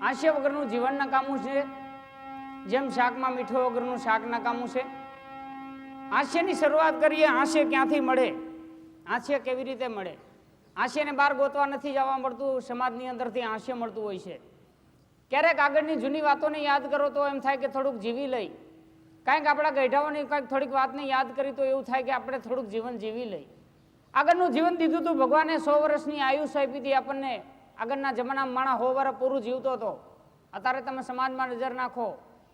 હાસ્ય વગરનું જીવન નકામું છે, જેમ શાકમાં મીઠો વગરનું શાક નકામું છે. હાસ્યની શરૂઆત કરીએ. હાસ્ય ક્યાંથી મળે, હાસ્ય કેવી રીતે મળે? હાસ્યને બહાર ગોતવા નથી જવા મળતું, સમાજની અંદરથી હાસ્ય મળતું હોય છે. ક્યારેક આગળની જૂની વાતોને યાદ કરો તો એમ થાય કે થોડુંક જીવી લઈ, કાંઈક આપણા ગઈઢાઓની કંઈક થોડીક વાતને યાદ કરી તો એવું થાય કે આપણે થોડુંક જીવન જીવી લઈ. આગળનું જીવન દીધું હતું ભગવાને, 100 વર્ષની આયુષ આપી હતી આપણને. આગળના જમાનામાં માણસ 100 વર્ષ પૂરું જીવતો હતો. અત્યારે તમે સમાજમાં નજર નાખો,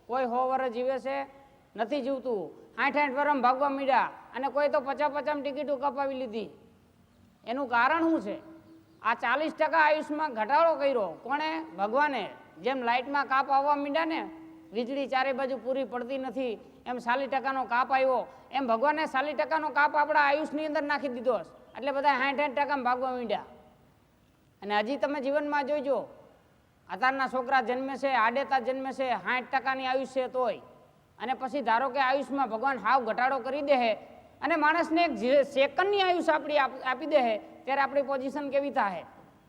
કોઈ 100 વર્ષ જીવે છે નથી જીવતું. 60-60 વર્ષ ભાગવા માંડ્યા અને કોઈ તો 50-50 ટિકિટો કપાવી લીધી. એનું કારણ શું છે? આ 40% આયુષમાં ઘટાડો કર્યો કોણે? ભગવાને. જેમ લાઇટમાં કાપ આવવા માંડ્યા ને, વીજળી ચારે બાજુ પૂરી પડતી નથી, એમ 40%નો કાપ આવ્યો. એમ ભગવાને 40%નો કાપ આપણા આયુષની અંદર નાખી દીધો, એટલે બધા 60-60% ભાગવા માંડ્યા. અને હજી તમે જીવનમાં જોઈજો, અત્યારના છોકરા જન્મે છે, આડેતા જન્મે છે, 60%ની આયુષ છે તોય. અને પછી ધારો કે આયુષમાં ભગવાન હાવ ઘટાડો કરી દે અને માણસને એક સેકન્ડની આયુષ આપી દે, ત્યારે આપણી પોઝિશન કેવી થાય?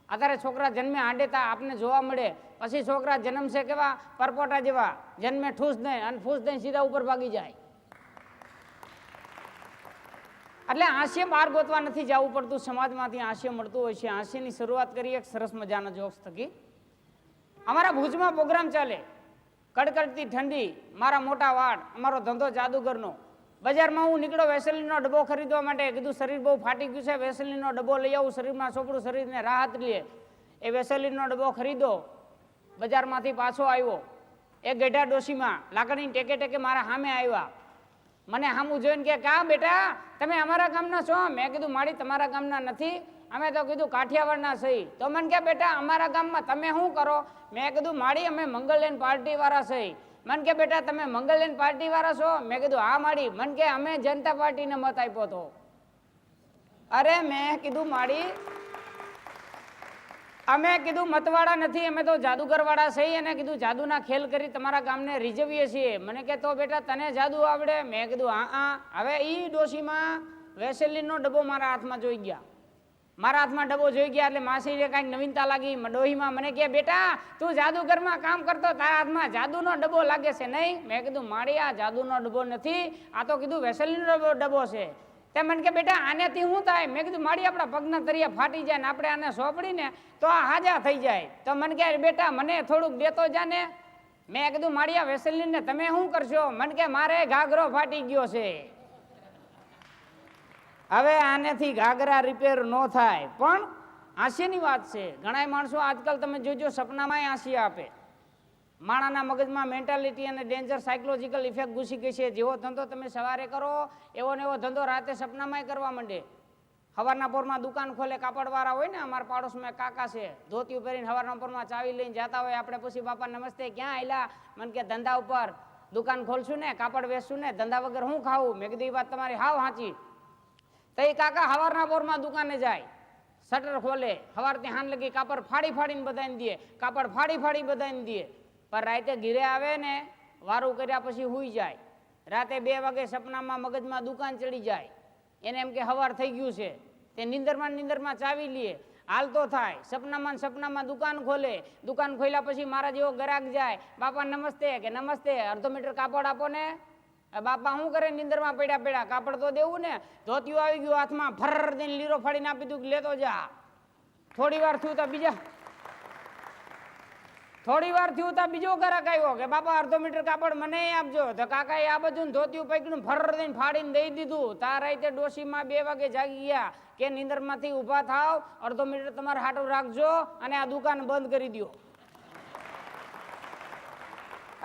અત્યારે છોકરા જન્મે આડેતા આપને જોવા મળે, પછી છોકરા જન્મશે કેવા પરપોટા જેવા, જન્મે ઠૂસ દે અને ફૂસ દઈને સીધા ઉપર ભાગી જાય. એટલે હાસ્ય બહાર ગોતવા નથી જવું પડતું, સમાજમાંથી હાસ્ય મળતું હોય છે. હાસ્યની શરૂઆત કરીએ એક સરસ મજાના જોક્સ થકી. અમારા ભુજમાં પ્રોગ્રામ ચાલે, કડકડતી ઠંડી, મારા મોટા વાળ, અમારો ધંધો જાદુગરનો. બજારમાં હું નીકળો વેસલીનનો ડબ્બો ખરીદવા માટે. કીધું શરીર બહુ ફાટી ગયું છે, વેસલીનનો ડબ્બો લઈ આવું, શરીરમાં સોપડું, શરીરને રાહત લે. એ વેસલીનનો ડબ્બો ખરીદો, બજારમાંથી પાછો આવ્યો. એક ગઢા ડોશીમાં લાકડીની ટેકે ટેકે મારા સામે આવ્યા. મને સામું જોઈને કે કા બેટા તમે અમારા ગામના છો? મેં કીધું માડી તમારા ગામના નથી, અમે તો કીધું કાઠિયાવાડના સહી. તો મને કે બેટા અમારા ગામમાં તમે શું કરો? મેં કીધું માડી અમે મંગલલેન પાર્ટી વાળા સહી. મને કે બેટા તમે મંગલલેન પાર્ટી વાળા છો? મેં કીધું હા માડી. મને કે અમે જનતા પાર્ટીને મત આપ્યો હતો. અરે મેં કીધું માડી અમે કીધું મતવાળા નથી, અમે તો જાદુગર વાળા સહી, અને કીધું જાદુના ખેલ કરી તમારા ગામને રીઝવીએ છીએ. મને કે તો બેટા તને જાદુ આવડે? મેં કીધું હા. હવે ઈ ડોશીમાં વેસલીનનો ડબ્બો મારા હાથમાં જોઈ ગયા. મારા હાથમાં ડબ્બો જોઈ ગયા એટલે માસીને કાંઈક નવીનતા લાગી. ડોહીમાં મને કે બેટા તું જાદુગરમાં કામ કરતો, તારા હાથમાં જાદુનો ડબ્બો લાગે છે નહીં? મેં કીધું માડી આ જાદુનો ડબ્બો નથી, આ તો કીધું વેસલીનનો ડબ્બો છે. તે મને કે બેટા આનેથી શું થાય? મેં કીધું માડી આપણા પગના તરિયા ફાટી જાય ને આપણે આને સોંપડીને તો આ હાજા થઈ જાય. તો મને કે બેટા મને થોડુંક દેતો જાને. મેં કીધું માડી આ વેસલીનને તમે શું કરશો? મને કે મારે ઘાઘરો ફાટી ગયો છે, હવે આનેથી ઘાઘરા રિપેર ન થાય. પણ હાસ્યની વાત છે. ઘણા માણસો આજકાલ તમે જોજો સપનામાં હાસ્ય આપે. માણાના મગજમાં મેન્ટાલિટી અને ડેન્જર સાયકોલોજીકલ ઇફેક્ટ ઘૂસી ગઈ છે. જેવો ધંધો તમે સવારે કરો એવો ને એવો ધંધો રાતે સપનામાંય કરવા માંડે. સવારના પોરમાં દુકાન ખોલે, કાપડવાળા હોય ને, અમારા પાડોશમાં કાકા છે, ધોતિયું પહેરીને સવારના પોરમાં ચાવી લઈને જતા હોય. આપણે પછી બાપા નમસ્તે ક્યાં આવેલા? મને કે ધંધા ઉપર, દુકાન ખોલશું ને, કાપડ વેચશું ને, ધંધા વગર હું ખાવું? મેં કીધું એ વાત તમારી હાવ સાચી. તો એ કાકા સવારના પોરમાં દુકાને જાય, શટર ખોલે, સવારથી હાન લગી કાપડ ફાડી ફાડીને બધાને દે, કાપડ ફાડી ફાડી બધાને દે. પણ રાતે ઘીરે આવે ને, વારું કર્યા પછી સૂઈ જાય. રાતે 2 વાગે સપનામાં મગજમાં દુકાન ચડી જાય. એને એમ કે સવાર થઈ ગયું છે. તે નીંદરમાં ચાવી લે, હાલતો થાય, સપનામાં દુકાન ખોલે. દુકાન ખોલ્યા પછી મારા જેવો ગ્રાહક જાય, બાપા નમસ્તે કે નમસ્તે, અડધો મીટર કાપડ આપો ને. બાપા શું કરે? નીંદરમાં પડ્યા કાપડ તો દેવું ને. ધોતિયું આવી ગયું હાથમાં, ફર દઈને લીરો ફાડીને આપી દીધું, લેતો જા. થોડી વાર થયું તો બીજો ગ્રાહક આવ્યો કે બાપા અડધો મીટર કાપડ મને આપજો. તો કાકાએ આ બાજુ ધોતિયું પકડ્યું, ફર દઈને ફાડીને દઈ દીધું. તાર રાતે ડોશીમાં 2 વાગે જાગી ગયા કે નીંદરમાંથી ઊભા થાવ, અડધો મીટર તમારે હાટું રાખજો અને આ દુકાન બંધ કરી દો.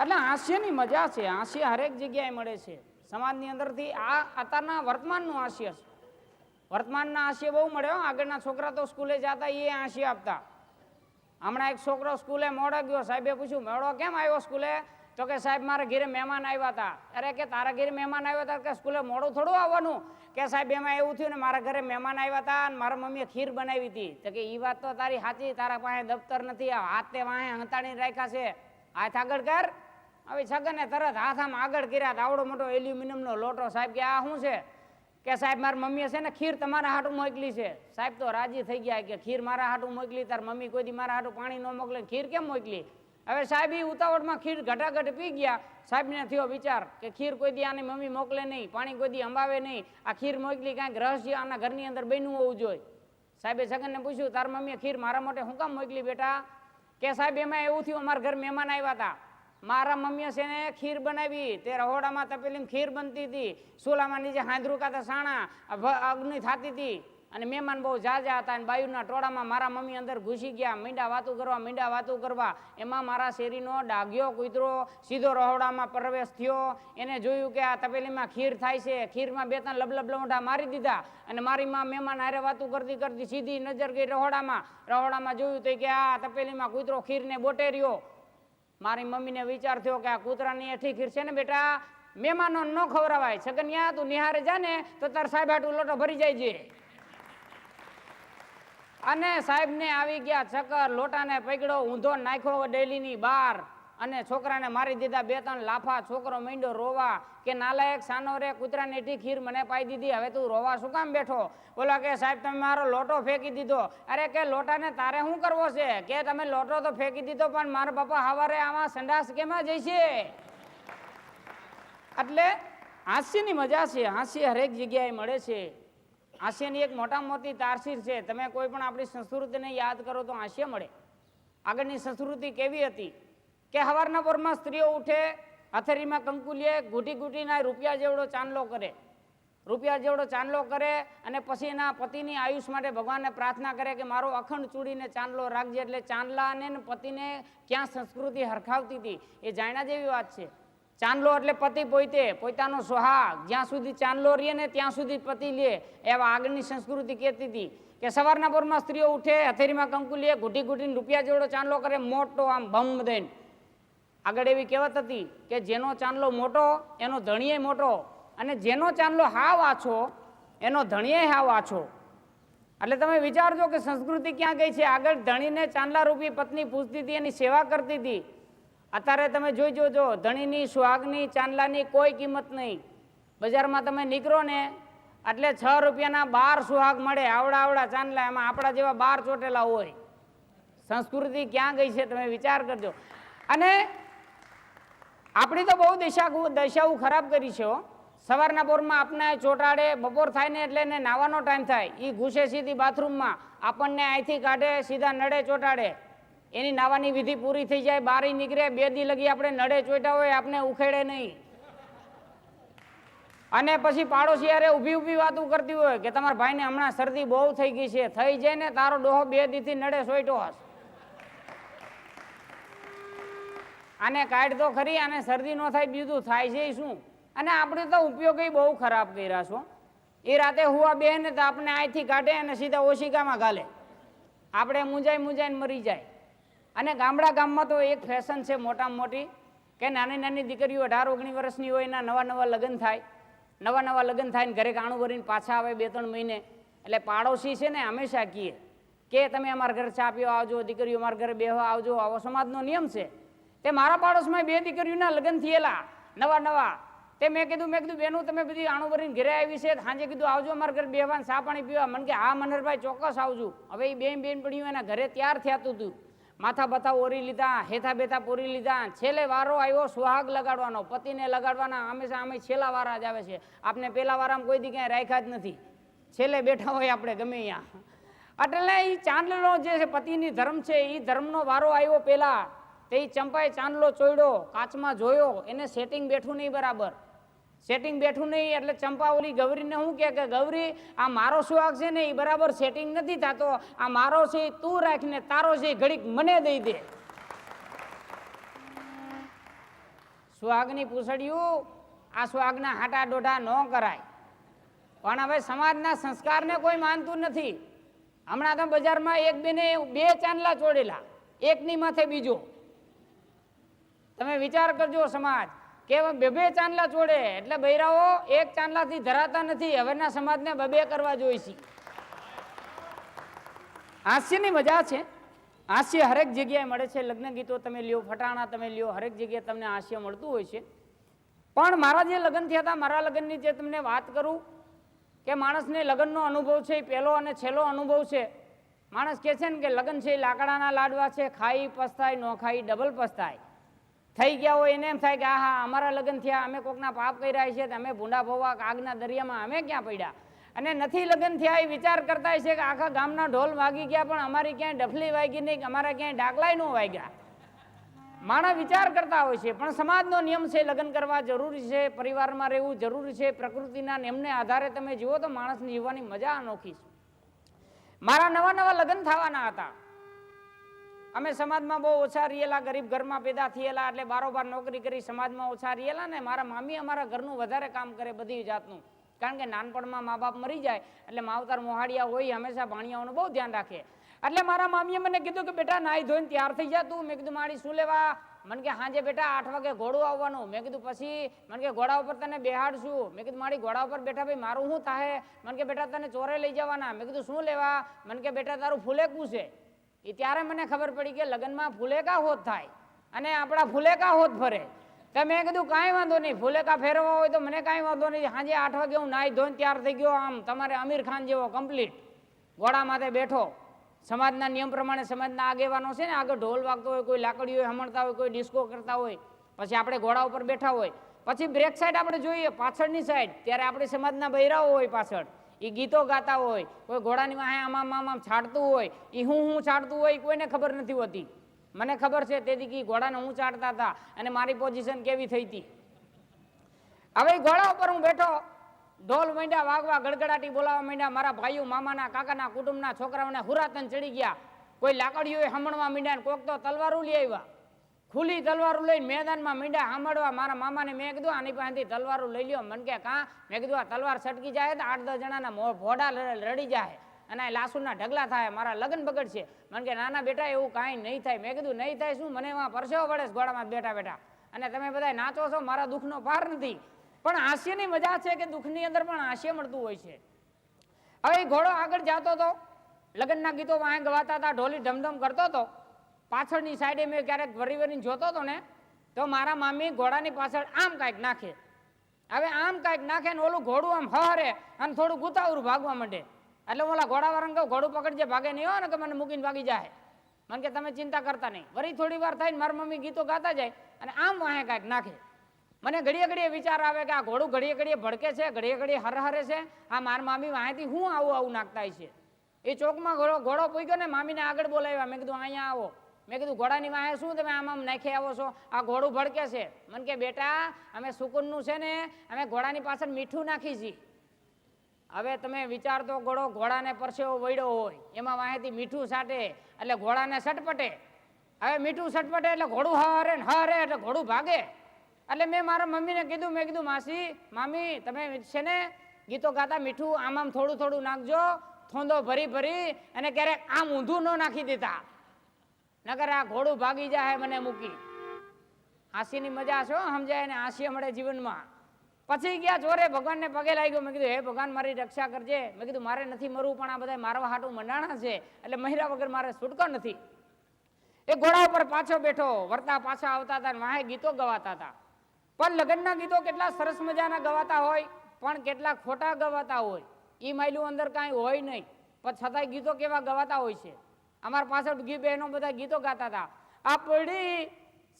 એટલે હાસ્યની મજા છે. હાસ્ય હરેક જગ્યાએ મળે છે સમાજની અંદરથી. આ અત્યારના વર્તમાનનું હાસ્ય છે. વર્તમાનના હાસ્ય બહુ મળે. આગળના છોકરા તો સ્કૂલે જતા એ હાસ્ય આપતા. હમણાં એક છોકરો સ્કૂલે મોડો ગયો, સાહેબે પૂછ્યું મોડો કેમ આવ્યો સ્કૂલે? તો કે સાહેબ મારા ઘરે મહેમાન આવ્યા હતા. અરે કે તારા ઘરે મહેમાન આવ્યા હતા કે સ્કૂલે મોડું થોડું આવવાનું? કે સાહેબ એમાં એવું થયું ને, મારા ઘરે મહેમાન આવ્યા હતા અને મારા મમ્મીએ ખીર બનાવી હતી. તો કે એ વાત તો તારી સાચી, તારા પાસે દફતર નથી, હાથ તે વાહે હંતાડીને રાખ્યા છે, હાથ આગળ કર. હવે છગને તરત હાથ આમ આગળ કર્યા, આવડો મોટો એલ્યુમિનિયમનો લોટો. સાહેબ કે આ શું છે? કે સાહેબ મારી મમ્મીએ છે ને ખીર તમારા હાટું મોકલી છે. સાહેબ તો રાજી થઈ ગયા કે ખીર મારા હાટું મોકલી, તાર મમ્મી કોઈ દી મારા હાટું પાણી ન મોકલે, ખીર કેમ મોકલી? હવે સાહેબ એ ઉતાવળમાં ખીર ઘટાઘટ પી ગયા. સાહેબને થયો વિચાર કે ખીર કોઈ દી આની મમ્મી મોકલે નહીં, પાણી કોઈ દી અંબાવે નહીં, આ ખીર મોકલી કાંઈક રહસ્ય આના ઘરની અંદર બન્યું હોવું જોઈએ. સાહેબે છગનને પૂછ્યું, તાર મમ્મીએ ખીર મારા માટે શું કામ મોકલી બેટા? કે સાહેબ એમાં એવું થયું, અમારા ઘર મહેમાન આવ્યા હતા, મારા મમ્મીએ છે ને ખીર બનાવી, તે રહોડામાં તપેલીમાં ખીર બનતી હતી, ચૂલામાં નીચે હાંધરું કાતા સાણા અગ્નિ થતી હતી, અને મહેમાન બહુ ઝાઝા હતા, અને બાયુના ટોળામાં મારા મમ્મી અંદર ઘૂસી ગયા, મીંડા વાતું કરવા. એમાં મારા શેરીનો ડાઘ્યો કૂતરો સીધો રહોડામાં પ્રવેશ થયો. એને જોયું કે આ તપેલીમાં ખીર થાય છે, ખીરમાં 2-3 લબલબલમોઢા મારી દીધા, અને મારી માં મહેમાન હારે વાતું કરતી સીધી નજર ગઈ રહોડામાં જોયું તો કે આ તપેલીમાં કૂતરો ખીરને બોટે રહ્યો. મારી મમ્મીને વિચાર થયો કે આ કૂતરાની એઠી ખીર છે ને બેટા, મહેમાનો ન ખવડાવાય, છગનિયા તું નિહારે જા ને તો તાર સાહેબ હાટું લોટો ભરી જાય છે. અને સાહેબને આવી ગયા ચક્કર, લોટાને પકડ્યો, ઊંધો નાખ્યો ડેલીની બહાર, અને છોકરાને મારી દીધા 2-3 લાફા. છોકરો માંડ્યો રોવા કે નાલાયક સાનો રે, કૂતરાની એઠી ખીર મને પાઈ દીધી, હવે તું રોવા શું કામ બેઠો? બોલા કે સાહેબ તમે મારો લોટો ફેંકી દીધો. અરે કે લોટાને તારે શું કરવો છે? કે તમે લોટો તો ફેંકી દીધો, પણ મારા બાપા હવારે આમાં સંડાસ કેમાં જઈશે? એટલે હાસ્યની મજા છે, હાસ્ય હરેક જગ્યાએ મળે છે. હાસ્યની એક મોટામાં મોટી તારસીર છે. તમે કોઈ પણ આપણી સંસ્કૃતિને યાદ કરો તો હાસ્ય મળે. આગળની સંસ્કૃતિ કેવી હતી કે સવારના પોરમાં સ્ત્રીઓ ઉઠે, હથેળીમાં કંકુ લે, ઘૂંટીના રૂપિયા જેવડો ચાંદલો કરે, અને પછી એના પતિની આયુષ માટે ભગવાનને પ્રાર્થના કરે કે મારો અખંડ ચૂડીને ચાંદલો રાખજે. એટલે ચાંદલા અને પતિને ક્યાં સંસ્કૃતિ હરખાવતી હતી એ જાણ્યા જેવી વાત છે. ચાંદલો એટલે પતિ પોતાનો સોહાગ, જ્યાં સુધી ચાંદલો રહે ને ત્યાં સુધી પતિ લે, એવા આગળની સંસ્કૃતિ કહેતી હતી કે સવારના પોરમાં સ્ત્રીઓ ઉઠે, હથેળીમાં કંકુ લે, ઘૂંટીને રૂપિયા જેવડો ચાંદલો કરે, મોટો આમ ભમ દઈને. આગળ એવી કહેવત હતી કે જેનો ચાંદલો મોટો એનો ધણીએ મોટો, અને જેનો ચાંદલો હાવ આછો એનો ધણીએ હાવ આછો. એટલે તમે વિચારજો કે સંસ્કૃતિ ક્યાં ગઈ છે. આગળ ધણીને ચાંદલા રૂપી પત્ની પૂછતી હતી, એની સેવા કરતી હતી. અત્યારે તમે જોઈ જોજો, ધણીની, સુહાગની, ચાંદલાની કોઈ કિંમત નહીં. બજારમાં તમે નીકળો ને એટલે 6 રૂપિયાના 12 સુહાગ મળે, આવડા ચાંદલા, એમાં આપણા જેવા 12 ચોટેલા હોય. સંસ્કૃતિ ક્યાં ગઈ છે તમે વિચાર કરજો. અને આપણી તો બહુ દશાઓ ખરાબ કરી છે. સવારના પોરમાં આપણે ચોટાડે, બપોર થાય ને એટલે એને નાવાનો ટાઈમ થાય, એ ઘૂસે સીધી બાથરૂમમાં, આપણને અહીંથી કાઢે, સીધા નડે ચોટાડે. એની નાવાની વિધિ પૂરી થઈ જાય, બારી નીકળે, 2 દી લગી આપણે નડે ચોટ્યા હોય, આપણે ઉખેડે નહીં. અને પછી પાડોશી યારે ઊભી વાતું કરતી હોય કે તમારા ભાઈને હમણાં શરદી બહુ થઈ ગઈ છે. થઈ જાય ને તારો ડોહો 2 દીથી નડે સોઈટો હશે. આને કાઢ તો ખરી, આને શરદી ન થાય, બીજું થાય છે શું? અને આપણે તો ઉપયોગ બહુ ખરાબ કર્યા છો. એ રાતે હુવા બે ને તો આપણે અહીંથી કાઢે અને સીધા ઓશિકામાં ઘાલે, આપણે મૂંઝાઈને મરી જાય. અને ગામમાં તો એક ફેશન છે મોટામાં મોટી કે નાની દીકરીઓ 18-19 વર્ષની હોય, એના નવા લગ્ન થાય ને ઘરે કાણું ભરીને પાછા આવે 2-3 મહિને. એટલે પાડોશી છે ને હંમેશા કહે કે તમે અમારા ઘરે ચા પીવા આવજો, દીકરીઓ અમારા ઘરે બેહવા આવજો. આવો સમાજનો નિયમ છે. તે મારા પાડોશમાં 2 દીકરીઓના લગ્ન થયેલા નવા. તે મેં કીધું બેનું તમે બધી આણું ભરીને ઘરે આવી છે, સાંજે કીધું આવજો અમારા ઘરે બેહવા, ચા પાણી પીવા. મને કે હા મનહરભાઈ ચોક્કસ આવજો. હવે એ બેન પડીઓ એના ઘરે તૈયાર થતું હતું, માથા બથા ઓરી લીધા, હેથા બેથા પૂરી લીધા. છેલ્લે વારો આવ્યો સુહાગ લગાડવાનો, પતિને લગાડવાના. હંમેશા અમે છેલ્લા વારા જ આવે છે. આપણે પેલા વારામાં કોઈ દી ક્યાંય રાખ્યા જ નથી, છેલ્લે બેઠા હોય આપણે ગમે ત્યાં. એટલે એ ચાંદલો જે છે પતિની ધર્મ છે, એ ધર્મનો વારો આવ્યો પેલા. તે એ ચંપાએ ચાંદલો ચોડ્યો, કાચમાં જોયો, એને સેટિંગ બેઠું નહીં બરાબર. એટલે ચંપા ઓલી ગૌરીને શું કે ગૌરી આ મારો સુહાગ છે ને એ બરાબર સેટિંગ નથી થતો, આ મારો છે તું રાખીને તારો છે ઘડીક મને દઈ દે. સુહાગની પૂછડ્યું, આ સુહાગના હાટા ડોઢા ન કરાય. પણ હવે સમાજના સંસ્કારને કોઈ માનતું નથી. હમણાં તો બજારમાં એક બેને 2 ચાંદલા ચોડેલા, એકની માથે બીજો. તમે વિચાર કરજો, સમાજ કે 2 ચાંદલા ચોડે એટલે બૈરાઓ 1 ચાંદલાથી ધરાતા નથી. હવેના સમાજને 2 કરવા જોઈશે. હાસ્યની મજા છે. હાસ્ય હરેક જગ્યાએ મળે છે. લગ્ન ગીતો તમે લ્યો, ફટાણા તમે લ્યો, હરેક જગ્યાએ તમને હાસ્ય મળતું હોય છે. પણ મારા જે લગ્ન થયા હતા, મારા લગ્નની જે તમને વાત કરું કે માણસને લગ્નનો અનુભવ છે એ પહેલો અને છેલ્લો અનુભવ છે. માણસ કહે છે ને કે લગ્ન છે એ લાકડાના લાડવા છે, ખાઈ પસ્તાય, ન ખાઈ ડબલ પસ્તાય. થઈ ગયા હોય એને એમ થાય કે આહા અમારા લગ્ન થયા, અમે કોકના પાપ કર્યા છે, અમે ભૂંડા ભોવા આગના દરિયામાં અમે ક્યાં પડ્યા. અને નથી લગ્ન થયા એ વિચાર કરતા છે કે આખા ગામના ઢોલ વાગી ગયા પણ અમારી ક્યાંય ડફલી વાગી નહીં, અમારા ક્યાંય ડાકલાય ન વાગ્યા. માણસ વિચાર કરતા હોય છે, પણ સમાજનો નિયમ છે લગ્ન કરવા જરૂરી છે, પરિવારમાં રહેવું જરૂરી છે. પ્રકૃતિના નિયમને આધારે તમે જુઓ તો માણસની જીવવાની મજા અનોખી છે. મારા નવા નવા લગ્ન થવાના હતા. અમે સમાજમાં બહુ ઓછા રહેલા, ગરીબ ઘરમાં પેદા થયેલા, એટલે બારોબાર નોકરી કરી સમાજમાં ઓછા રહેલા. ને મારા મામી અમારા ઘરનું વધારે કામ કરે બધી જાતનું, કારણ કે નાનપણમાં મા બાપ મરી જાય એટલે માવતર મોહાડિયા હોય, હંમેશા ભાણિયાઓનું બહુ ધ્યાન રાખે. એટલે મારા મામીએ મને કીધું કે બેટા નાહી ધોઈને તૈયાર થઈ જા તું. મેં કીધું મારી શું લેવા? મને કે હાજે બેટા 8 વાગે ઘોડું આવવાનું. મેં કીધું પછી? મને કે ઘોડા ઉપર તને બેહાડશું. મેં કીધું મારી ઘોડા ઉપર બેઠા ભાઈ મારું શું થાય? મને કે બેટા તને ચોરે લઈ જવાના. મેં કીધું શું લેવા? મને કે બેટા તારું ફુલેકું છે. એ ત્યારે મને ખબર પડી કે લગ્નમાં ફુલેકા હોત થાય અને આપણા ફુલેકા હોત ફરે. તો મેં કીધું કાંઈ વાંધો નહીં, ફુલેકા ફેરવા હોય તો મને કાંઈ વાંધો નહીં. સાંજે 8 વાગે હું નાહી ધોઈને તૈયાર થઈ ગયો, આમ તમારે અમીર ખાન જેવો કમ્પ્લીટ ઘોડા માથે બેઠો. સમાજના નિયમ પ્રમાણે સમાજના આગેવાનો છે ને, આગળ ઢોલ વાગતો હોય, કોઈ લાકડીઓ હમણતા હોય, કોઈ ડિસ્કો કરતા હોય, પછી આપણે ઘોડા ઉપર બેઠા હોય. પછી બ્રેક સાઈડ આપણે જોઈએ પાછળની સાઈડ, ત્યારે આપણે સમાજના બૈરાઓ હોય પાછળ, એ ગીતો ગાતા હોય, કોઈ ઘોડાની વાહે આમ આમ છાડતું હોય. એ હું છાડતું હોય કોઈને ખબર નથી હોતી. મને ખબર છે તેથી કે ઘોડાને હું ચાડતા હતા અને મારી પોઝિશન કેવી થઈ હતી. હવે ઘોડા ઉપર હું બેઠો, ઢોલ માંડ્યા વાગવા, ગડગડાટી બોલાવવા માંડ્યા. મારા ભાઈઓ, મામાના, કાકાના, કુટુંબના છોકરાઓને હુરાતન ચડી ગયા. કોઈ લાકડીઓ હમણવા માંડ્યા, કોક તો તલવારો લઈ આવ્યા, ખુલ્લી તલવારો લઈને મેદાનમાં માંડ્યા સાંભળવા. મારા મામાને મેં કીધું આની પાસેથી તલવારો લઈ લ્યો. મને કે કાં? મેં કીધું આ તલવાર છટકી જાય તો 8-10 જણાના ભોડા રડી જાય અને લાસુના ઢગલા થાય, મારા લગ્ન બગડશે. મને કે નાના બેટા એવું કાંઈ નહીં થાય. મેં કીધું નહીં થાય શું? મને એમાં પરસેવો પડે ઘોડામાં બેઠા બેઠા, અને તમે બધા નાચો છો, મારા દુઃખનો પાર નથી. પણ હાસ્યની મજા છે કે દુઃખની અંદર પણ હાસ્ય મળતું હોય છે. હવે ઘોડો આગળ જતો હતો, લગ્નના ગીતો વાંહે ગવાતા હતા, ઢોલી ધમધમ કરતો હતો. પાછળની સાઈડે મેં ક્યારેક વરી વરીને જોતો હતો ને, તો મારા મામી ઘોડાની પાછળ આમ કાંઈક નાખે. હવે આમ કાંઈક નાખે ને ઓલું ઘોડું આમ હરે અને થોડું ગુતાવરું ભાગવા માંડે. એટલે ઓલા ઘોડાવાળાને કહું ઘોડું પકડજે, ભાગે નહીં હોય ને કે મને મૂકીને ભાગી જાય. મને કે તમે ચિંતા કરતા નહીં. વળી થોડી વાર થાય ને મારી મમ્મી ગીતો ગાતા જાય અને આમ વાહે કાંઈક નાખે. મને ઘડીએ ઘડીએ વિચાર આવે કે આ ઘોડું ઘડીએ ઘડીએ ભડકે છે, ઘડીએ ઘડીએ હરે છે. આ મારી મામી વાહેથી હું આવું નાખતા છે. એ ચોકમાં ઘોડો પૂગ્યો ને, મામીને આગળ બોલાવ્યા. મેં કીધું અહીંયા આવો. મેં કીધું ઘોડાની વાહે શું તમે આમ નાખી આવો છો? આ ઘોડું ભડકે છે. મને કે બેટા અમે સુકૂનનું છે ને, અમે ઘોડાની પાછળ મીઠું નાખી છીએ. હવે તમે વિચાર તો કરો, ઘોડાને પરસેવો વળ્યો હોય, એમાં વાહેથી મીઠું છાંટે એટલે ઘોડાને સટપટે. હવે મીઠું સટપટે એટલે ઘોડું હરે એટલે ઘોડું ભાગે. એટલે મેં મારા મમ્મીને કીધું, મેં કીધું મામી તમે છે ને ગીતો ગાતા મીઠું આમ થોડું થોડું નાખજો, થોંદો ભરી અને ક્યારેક આમ ઊંધું ન નાખી દેતા, નકર આ ઘોડું ભાગી જાય મને મૂકી. હાંસીની મજા છે, સમજાય ને હાસ્ય મળે જીવનમાં. પછી ગયા ચોરે ભગવાનને પગે લાગ્યો. મેં કીધું હે ભગવાન મારી રક્ષા કરજે. મેં કીધું મારે નથી મરવું, પણ આ બધા મારવા હાટું મંડાણા છે, એટલે મહિરા વગર મારે છૂટકો નથી. એ ઘોડા ઉપર પાછો બેઠો, વરતા પાછા આવતા હતા, વાહે ગીતો ગવાતા હતા. પણ લગ્નના ગીતો કેટલા સરસ મજાના ગવાતા હોય, પણ કેટલા ખોટા ગવાતા હોય. એ માયલું અંદર કાંઈ હોય નહીં, પણ છતાંય ગીતો કેવા ગવાતા હોય છે. અમારા પાછળ બહેનો બધા ગીતો ગાતા હતા. આપણી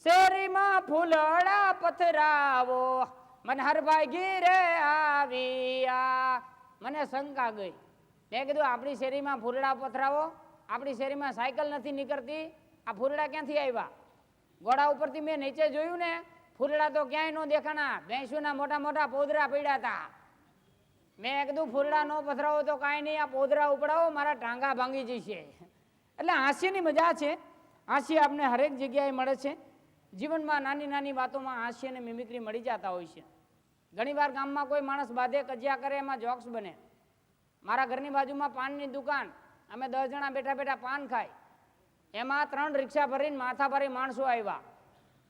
શેરીમાં ફૂલડા પથરાવો, મને હરભાઈ ગીરે આવ્યા. મને શંકા ગઈ. મેં કીધું આપણી શેરીમાં ફૂલડા પથરાવો, આપણી શેરીમાં સાયકલ નથી નીકળતી, આ ફૂલડા ક્યાંથી આવ્યા? ઘોડા ઉપરથી મેં નીચે જોયું ને, ફૂલડા તો ક્યાંય ન દેખાણા, ભેંસુના મોટા મોટા પોદરા પડ્યા હતા. મેં કીધું ફૂલડા ન પથરાવો તો કાંઈ નહીં, આ પોદરા ઉપડાવો, મારા ટાંગા ભાંગી જશે. એટલે હાસ્યની મજા છે. હાસ્ય આપણે હરેક જગ્યાએ મળે છે. જીવનમાં નાની નાની વાતોમાં હાસ્ય અને મિમિક્રી મળી જતા હોય છે. ઘણીવાર ગામમાં કોઈ માણસ બાધે કજિયા કરે, એમાં જોક્સ બને. મારા ઘરની બાજુમાં પાનની દુકાન, અમે 10 જણા બેઠા બેઠા પાન ખાય. એમાં 3 રિક્ષા ભરીને માથાભારી માણસો આવ્યા.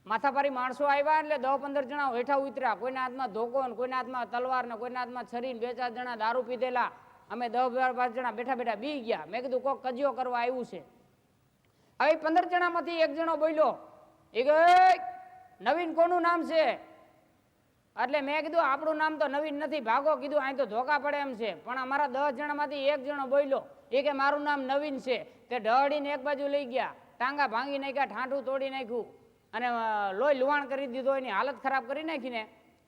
માથાભારી માણસો આવ્યા એટલે 10-15 જણા હેઠા ઉતર્યા. કોઈના હાથમાં ધોકો ને, કોઈના હાથમાં તલવાર ને, કોઈના હાથમાં છરી ને, 2-4 જણા દારૂ પીધેલા. અમે 10-12 જણા બેઠા બેઠા બી ગયા. મેં કીધું કોક કજિયો કરવા આવ્યું છે. હવે 15 જણામાંથી એક જણો બોલ્યો, એ નવીન કોનું નામ છે? એટલે મેં કીધું આપણું નામ તો નવીન નથી, ભાગો. કીધું અહીં તો ધોકા પડે એમ છે. પણ અમારા 10 જણામાંથી એક જણો બોલ્યો, એ કે મારું નામ નવીન છે. તે ઢળીને એક બાજુ લઈ ગયા, ટાંગા ભાંગી નાખ્યા, ઠાંઠું તોડી નાખ્યું અને લોહી લુહાણ કરી દીધો, એની હાલત ખરાબ કરી નાખીને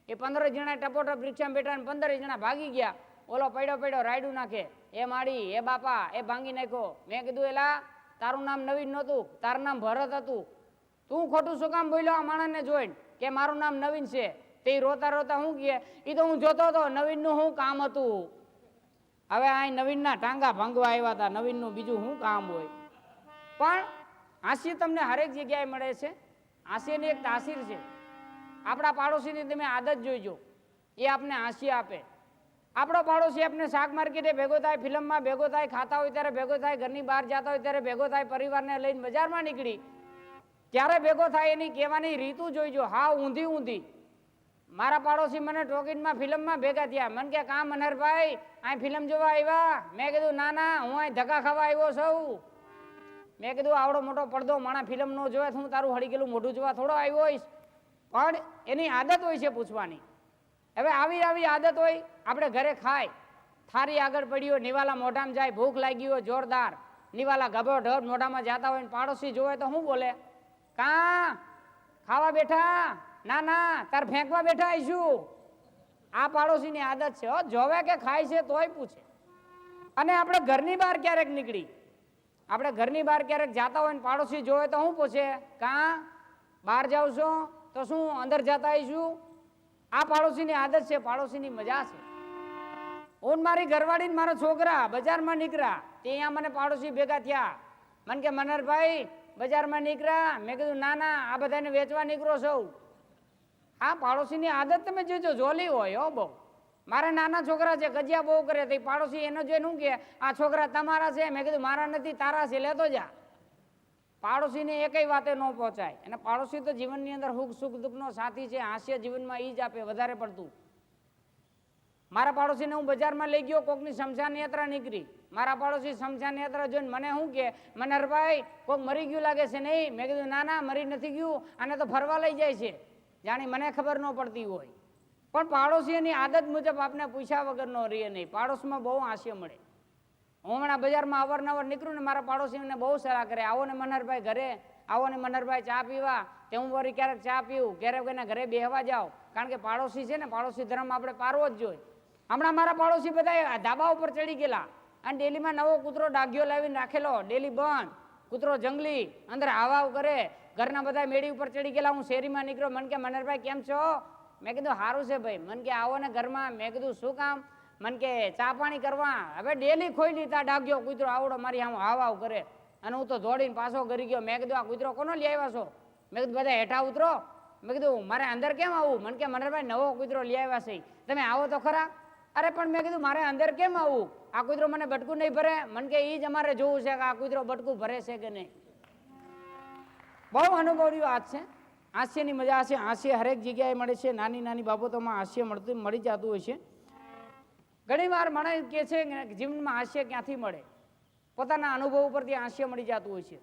એ 15 જણા ટપોટપ રિક્ષામાં બેઠા ને 15 જણા ભાગી ગયા. ઓલો પડ્યો રાયડું નાખે, એ માડી, એ બાપા, એ ભાંગી નાખ્યો. મેં કીધું એલા તારું નામ નવીન નહોતું, તારું નામ ભરત હતું. તું ખોટું શું કામ બોલ્યો આ માણસને જોઈને કે મારું નામ નવીન છે? તે રોતા રોતા શું કહે, એ તો હું જોતો હતો નવીનનું શું કામ હતું. હવે આ નવીનના ટાંગા ભાંગવા આવ્યા હતા, નવીનનું બીજું શું કામ હોય? પણ હાસ્ય તમને હરેક જગ્યાએ મળે છે. હાસ્યની એક તાસીર છે. આપણા પાડોશીની તમે આદત જોઈજો, એ આપને હાસ્ય આપે. આપણો પાડોશી આપણે શાક માર્કેટે ભેગો થાય, ફિલ્મમાં ભેગો થાય, ખાતા હોય ત્યારે ભેગો થાય, ઘરની બહાર જતા હોય ત્યારે ભેગો થાય, પરિવારને લઈને બજારમાં નીકળી ત્યારે ભેગો થાય, એની કહેવાની રીતું જોઈજો, હા ઊંધી ઊંધી. મારા પાડોશી મને ટોકીનમાં ફિલ્મમાં ભેગા થયા, મને કે કાં મનહરભાઈ અહીં ફિલ્મ જોવા આવ્યા? મેં કીધું ના ના, હું અહીં ધક્કા ખાવા આવ્યો છું. મેં કીધું આવડો મોટો પડદો માણા ફિલ્મ ન જોવે, હું તારું હળી ગયેલું મોઢું જોવા થોડો આવ્યો હોઈશ? પણ એની આદત હોય છે પૂછવાની. હવે આવી આવી આદત હોય. આપણે ઘરે ખાય, થારી આગળ પડી હોય, નિવાલા મોઢામાં જાય, ભૂખ લાગી હોય જોરદાર, નિવાલા ગભો ઢબ મોઢામાં જતા હોય ને પાડોશી જોવે તો શું બોલે? કાં ખાવા બેઠા? ના ના, તાર ફેંકવા બેઠા આવીશું. આ પાડોશીની આદત છે. જોવે કે ખાય છે તોય પૂછે. અને આપણે ઘરની બહાર ક્યારેક નીકળી, આપણે ઘરની બહાર ક્યારેક જતા હોય ને પાડોશી જોવે તો શું પૂછે? કાં બહાર જાવ છો? તો શું અંદર જતા આવીશું? આ પાડોશીની આદત છે, પાડોશીની મજા છે. હું મારી ઘરવાળી ને મારા છોકરા બજારમાં નીકળ્યા, તે અહીંયા મને પાડોશી ભેગા થયા. મને કે મનહરભાઈ બજારમાં નીકળ્યા? મેં કીધું ના ના, આ બધાને વેચવા નીકળો સૌ. આ પાડોશીની આદત તમે જોજો, જોલી હોય હો બહુ. મારા નાના છોકરા છે, કજિયા બહુ કરે, તો પાડોશી એનો જોઈને શું કે આ છોકરા તમારા છે? મેં કીધું મારા નથી, તારા છે, લેતો જા. પાડોશીને એકય વાતે ન પહોંચાય. અને પાડોશી તો જીવનની અંદર સુખ દુઃખનો સાથી છે. હાસ્ય જીવનમાં એ જ આપે વધારે પડતું. મારા પાડોશીને હું બજારમાં લઈ ગયો, કોકની શમશાન યાત્રા નીકળી, મારા પાડોશી શમશાન યાત્રા જોઈને મને શું કે મનહરભાઈ કોક મરી ગયું લાગે છે નહીં? મેં કીધું ના ના, મરી નથી ગયું, આને તો ફરવા લઈ જાય છે. જાણી મને ખબર ન પડતી હોય. પણ પાડોશીની આદત મુજબ આપને પૂછ્યા વગર ન રહીએ નહીં. પાડોશમાં બહુ હાસ્ય મળે. હું હમણાં બજારમાં અવારનવાર નીકળું ને મારા પાડોશીને બહુ સલાહ કરે, આવો ને મનહરભાઈ ઘરે, આવો ને મનહરભાઈ ચા પીવા. તે હું વળી ક્યારેક ચા પીવું, ક્યારેક એના ઘરે બેહવા જાઉં. કારણ કે પાડોશી છે ને, પાડોશી ધર્મ આપણે પારવો જ જોઈએ. હમણાં મારા પાડોશી બધા ધાબા ઉપર ચડી ગયેલા અને ડેલીમાં નવો કૂતરો ડાઘ્યો લાવીને રાખેલો, ડેલી બંધ કૂતરો, જંગલી, અંદર હાવ કરે. ઘરના બધા મેળી ઉપર ચડી ગયેલા. હું શેરીમાં નીકળ્યો, મને કે મનહરભાઈ કેમ છો? મેં કીધું સારું છે ભાઈ. મને કે આવો ને ઘરમાં. મેં કીધું શું કામ? મને કે ચા પાણી કરવા. હવે ડેલી ખોઈ લીધા, ડાઘ્યો કૂતરો આવડો મારી આમ હાવ કરે. અને હું તો દોડીને પાછો ઘરી ગયો. મેં કીધું આ કૂતરો કોનો લઈ આવ્યા છો? મેં કીધું બધા હેઠા ઉતરો. મેં કીધું મારે અંદર કેમ આવવું? મને કે મનહરભાઈ નવો કૂતરો લઈ આવ્યા છે, તમે આવો તો ખરા. અરે પણ મેં કીધું મારે અંદર કેમ આવવું? આ કૂતરો મને બટકું નહીં ભરે? મને કે એ જ અમારે જોવું છે કે આ કૂતરો બટકું ભરે છે કે નહીં. બહુ અનુભવ્યું આજ છે. હાસ્યની મજા છે. હાસ્ય હરેક જગ્યાએ મળે છે. નાની નાની બાબતોમાં હાસ્ય મળી જતું હોય છે. ઘણી વાર માણસ કહે છે કે જીવનમાં હાસ્ય ક્યાંથી મળે? પોતાના અનુભવ ઉપરથી હાસ્ય મળી જતું હોય છે.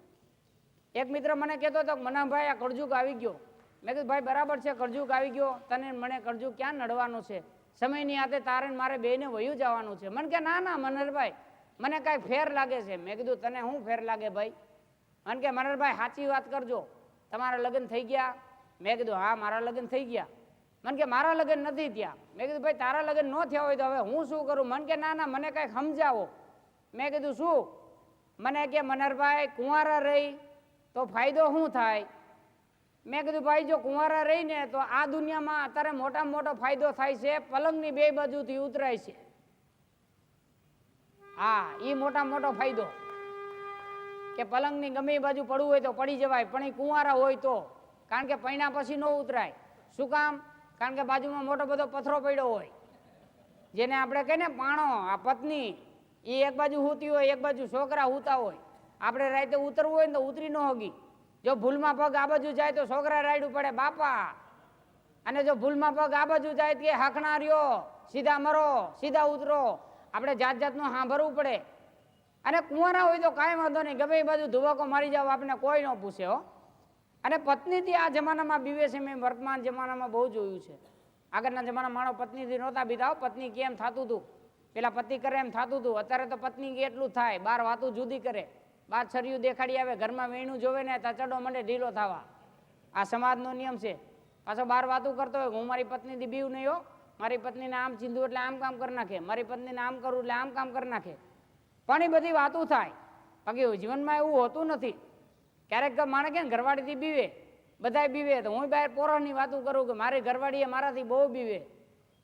એક મિત્ર મને કહેતો હતો મનહરભાઈ આ કળજુગ આવી ગયો. મેં કીધું ભાઈ બરાબર છે, કળજુગ આવી ગયો, તને મને કળજુગ ક્યાં નડવાનો છે? સમયની હાથે તારે મારે બેને વયું જવાનું છે. મને કે ના ના મનહરભાઈ, મને કાંઈ ફેર લાગે છે. મેં કીધું તને શું ફેર લાગે ભાઈ? મને કે મનહરભાઈ સાચી વાત કરજો, તમારા લગ્ન થઈ ગયા? મેં કીધું હા મારા લગ્ન થઈ ગયા. મને કે મારા લગ્ન નથી થયા. મેં કીધું ભાઈ તારા લગ્ન ન થયા હોય તો હવે હું શું કરું? મને કે ના ના મને કાંઈક સમજાવો. મેં કીધું શું? મને કે મનહરભાઈ કુંવારા રહી તો ફાયદો શું થાય? મેં કીધું ભાઈ જો કુંવારા રહીને તો આ દુનિયામાં અત્યારે મોટામાં મોટો ફાયદો થાય છે, પલંગની બે બાજુથી ઉતરાય છે. હા, એ મોટામાં મોટો ફાયદો કે પલંગની ગમે એ બાજુ પડવું હોય તો પડી જવાય. પણ એ કુંવારા હોય તો, કારણ કે પૈણા પછી ન ઉતરાય. શું કામ? કારણ કે બાજુમાં મોટો બધો પથરો પડ્યો હોય, જેને આપણે કહીએ ને પાણો, આ પત્ની, એ એક બાજુ સૂતી હોય, એક બાજુ છોકરા સૂતા હોય. આપણે રાતે ઉતરવું હોય ને તો ઉતરી ન હોગી. જો ભૂલમાં પગ આ બાજુ જાય તો છોકરા રાયડું પડે બાપા. અને જો ભૂલમાં પગ આ બાજુ જાય તો હાંકણા રહ્યો, સીધા મરો, સીધા ઉતરો. આપણે જાત જાતનું સાંભળવું પડે. અને કુંવારા હોય તો કાંઈ વાંધો નહીં, ગમે એ બાજુ ધુવાકો મારી જાવ, આપણને કોઈ ન પૂછે હો. અને પત્નીથી આ જમાનામાં બીવે છે, મેં વર્તમાન જમાનામાં બહુ જોયું છે. આગળના જમાના માણો પત્નીથી નહોતા બીતા. પત્ની કેમ થતું હતું પેલા પતિ કરે એમ થતું હતું. અત્યારે તો પત્ની કે એટલું થાય, બાર વાતું જુદી કરે, બાર છરિયું દેખાડી આવે, ઘરમાં વેણું જોવે ને તચડો મંડે ઢીલો થવા. આ સમાજનો નિયમ છે. પાછો બાર વાતું કરતો હોય હું મારી પત્નીથી બીવ નહીં હો, મારી પત્નીને આમ ચીંધું એટલે આમ કામ કરી નાખે, મારી પત્નીને આમ કરું એટલે આમ કામ કરી નાખે. પણ એ બધી વાતું થાય, બાકી જીવનમાં એવું હોતું નથી. ક્યારેક માણે કે ઘરવાળીથી બીવે, બધાય બીવે, તો હું બહાર પોરાની વાતું કરું કે મારી ઘરવાળીએ મારાથી બહુ બીવે.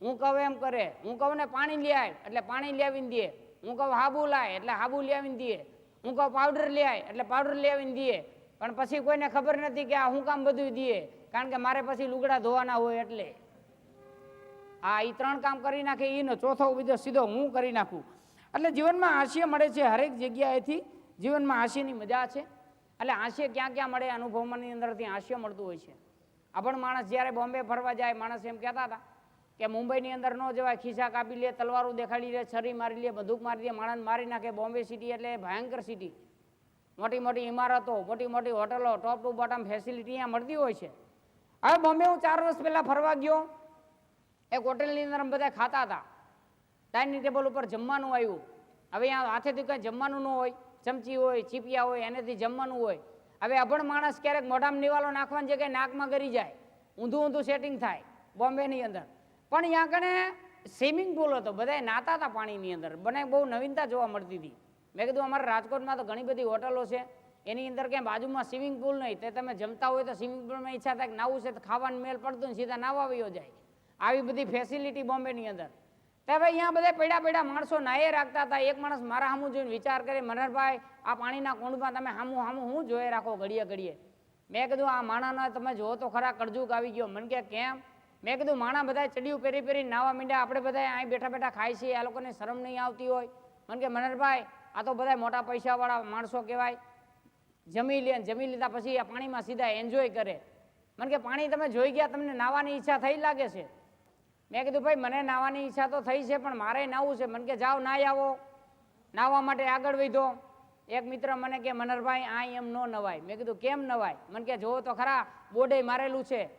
હું કહું એમ કરે, હું કહું ને પાણી લઈ આય એટલે પાણી લઈ આવીને દે, હું કહું હાબુ લાય એટલે હાબુ લઈ આવીને દે, હું કહું પાવડર લઈ આય એટલે પાવડર લઈ આવીને દે. પણ પછી કોઈને ખબર નથી કે આ હું કામ બધું દે, કારણ કે મારે પછી લુગડા ધોવાના હોય એટલે. હા, એ 3 કામ કરી નાખે, એનો ચોથો બીજો સીધો હું કરી નાખું. એટલે જીવનમાં હાસ્ય મળે છે હરેક જગ્યાએથી, જીવનમાં હાસ્યની મજા છે. એટલે હાસ્ય ક્યાં ક્યાં મળે, અનુભવમાંની અંદરથી હાસ્ય મળતું હોય છે. આપણ માણસ જ્યારે બોમ્બે ફરવા જાય, માણસ એમ કહેતા હતા કે મુંબઈની અંદર ન જવાય, ખિસ્સા કાપી લે, તલવારો દેખાડી લે, છરી મારી લે, બંદૂક મારી દે, માણસ મારી નાખે. બોમ્બે સિટી એટલે ભયંકર સિટી, મોટી મોટી ઇમારતો, મોટી મોટી હોટલો, ટોપ ટુ બોટમ ફેસિલિટી અહીંયા મળતી હોય છે. હવે બોમ્બે હું 4 વર્ષ પહેલાં ફરવા ગયો, એક હોટેલની અંદર બધા ખાતા હતા, ડાઇનિંગ ટેબલ ઉપર જમવાનું આવ્યું. હવે અહીંયા હાથેથી કંઈ જમવાનું ન હોય, ચમચી હોય, ચીપિયા હોય, એનેથી જમવાનું હોય. હવે અભણ માણસ ક્યારેક મોઢામાં નિવાલો નાખવાની જગ્યાએ નાકમાં ગરી જાય, ઊંધું ઊંધું સેટિંગ થાય બોમ્બેની અંદર. પણ ત્યાં કણે સ્વિમિંગ પુલ હતો, બધા નાતા હતા પાણીની અંદર, મને બહુ નવીનતા જોવા મળતી હતી. મેં કીધું અમારા રાજકોટમાં તો ઘણી બધી હોટલો છે, એની અંદર ક્યાંય બાજુમાં સ્વિમિંગ પુલ નહીં, તે તમે જમતા હોય તો સ્વિમિંગ પુલમાં ઈચ્છા થાય કે નાવું છે તો ખાવાનું મેળ પડતું ને સીધા નાવા વયો જાય. આવી બધી ફેસિલિટી બોમ્બેની અંદર. તો હવે અહીંયા બધા પડ્યા માણસો નાયે રાખતા હતા. એક માણસ મારા સામું જોઈને વિચાર કરે, મનહરભાઈ આ પાણીના કુંડમાં તમે સામું હું જોઈ રાખો ઘડીએ ઘડીએ. મેં કીધું આ માણાના તમે જોવો તો ખરા, કળજુક આવી ગયો. મને કે કેમ? મેં કીધું માણા બધા ચડિયું પહેરી નાવા માંડ્યા, આપણે બધા અહીં બેઠા ખાય છીએ, આ લોકોને શરમ નહીં આવતી હોય. મને કે મનહરભાઈ આ તો બધા મોટા પૈસાવાળા માણસો કહેવાય, જમી લે, જમી લીધા પછી આ પાણીમાં સીધા એન્જોય કરે. મને કે પાણી તમે જોઈ ગયા, તમને નાવાની ઈચ્છા થઈ લાગે છે? મેં કીધું ભાઈ મને નાવાની ઈચ્છા તો થઈ છે, પણ મારે નાવું છે. મને કે જાઓ નાહી આવો. નાહવા માટે આગળ વધ્યો. એક મિત્ર મને કે મનહરભાઈ આ એમ ન નવાય. મેં કીધું કેમ નવાય? મને કે જોવો તો ખરા, બોર્ડે મારેલું છે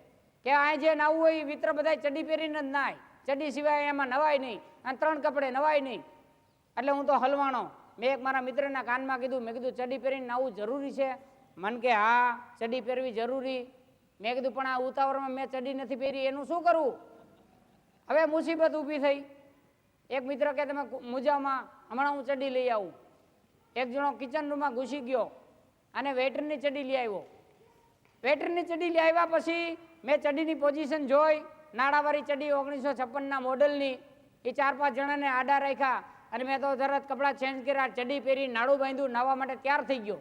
કે આ જે નાવું હોય એ મિત્ર બધા ચડી પહેરીને જ નાય, ચડી સિવાય એમાં નવાય નહીં, અને 3 કપડે નવાય નહીં. એટલે હું તો હલવાણો. મેં એક મારા મિત્રના કાનમાં કીધું, મેં કીધું ચડી પહેરીને નાવું જરૂરી છે? મને કે હા ચડી પહેરવી જરૂરી. મેં કીધું પણ આ ઉતાવળમાં મેં ચડી નથી પહેરી, એનું શું કરવું? હવે મુસીબત ઊભી થઈ. એક મિત્ર કે તમે મુજામાં હમણાં હું ચડી લઈ આવું. એક જણો કિચન રૂમમાં ઘૂસી ગયો અને વેટરની ચડી લઈ આવ્યો. વેટરની ચડી લઈ આવ્યા પછી મેં ચડીની પોઝિશન જોઈ, નાળાવાળી ચડી 1956ના મોડલની. એ 4-5 જણાને આડા રાખ્યા અને મેં તો તરત કપડાં ચેન્જ કર્યા, ચડી પહેરી, નાડું બાંધ્યું, નાહવા માટે તૈયાર થઈ ગયો.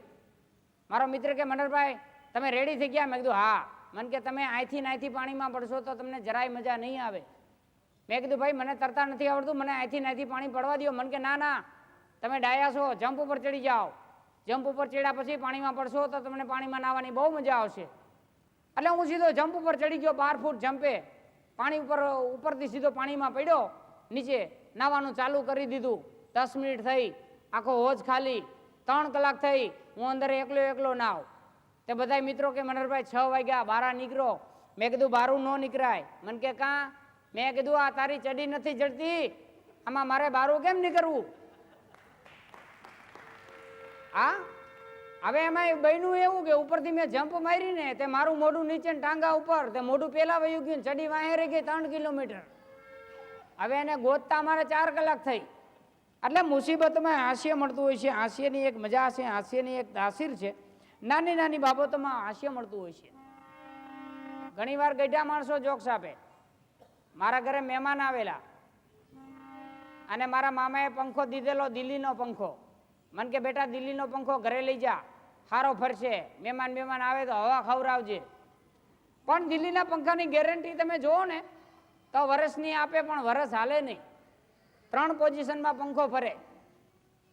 મારો મિત્ર કે મનહરભાઈ તમે રેડી થઈ ગયા? મેં કીધું હા. મને કે તમે અહીંથી પાણીમાં પડશો તો તમને જરાય મજા નહીં આવે. મેં કીધું ભાઈ મને તરતા નથી આવડતું, મને અહીંથી પાણી પડવા દો. મને કે ના તમે ડાયા છો, જમ્પ ઉપર ચડી જાઓ. જમ્પ ઉપર ચડ્યા પછી પાણીમાં પડશો તો તમને પાણીમાં નાહવાની બહુ મજા આવશે. એટલે હું સીધો જમ્પ ઉપર ચડી ગયો, 12 ફૂટ જમ્પે પાણી ઉપરથી સીધો પાણીમાં પડ્યો. નીચે નાહવાનું ચાલુ કરી દીધું. 10 મિનિટ થઈ, આખો હોજ ખાલી. 3 કલાક થઈ, હું અંદર એકલો નાવ. તે બધા મિત્રો કે મનહરભાઈ 6 વાગ્યા, બારા નીકળો. મેં કીધું બારું ન નીકળાય. મને કે કાં? મેં કીધું આ તારી ચડી નથી ચડતી, આમાં મારે બારું કેમ નીકળવું? હા, હવે એમાં બન્યું એવું કે ઉપરથી મેં જમ્પ મારી ને તે મારું મોઢું નીચે ટાંગા ઉપર, તે મોઢું પેલા વયું ગયું, ચડી વાહે રહી ગઈ 3 કિલોમીટર. હવે એને ગોતતા અમારે 4 કલાક થઈ. એટલે મુસીબતમાં હાસ્ય મળતું હોય છે. હાસ્યની એક મજા છે, હાસ્યની એક તાસીર છે. નાની બાબતોમાં હાસ્ય મળતું હોય છે. ઘણી વાર ગઢા માણસો જોક્સ આપે. મારા ઘરે મહેમાન આવેલા અને મારા મામાએ પંખો દીધેલો, દિલ્હીનો પંખો. મને કે બેટા દિલ્હીનો પંખો ઘરે લઈ જા, સારો ફરશે, મહેમાન આવે તો હવા ખવડાવજે. પણ દિલ્હીના પંખાની ગેરંટી તમે જુઓ ને તો વરસની આપે, પણ વરસ હાલે નહીં. 3 પોઝિશનમાં પંખો ફરે.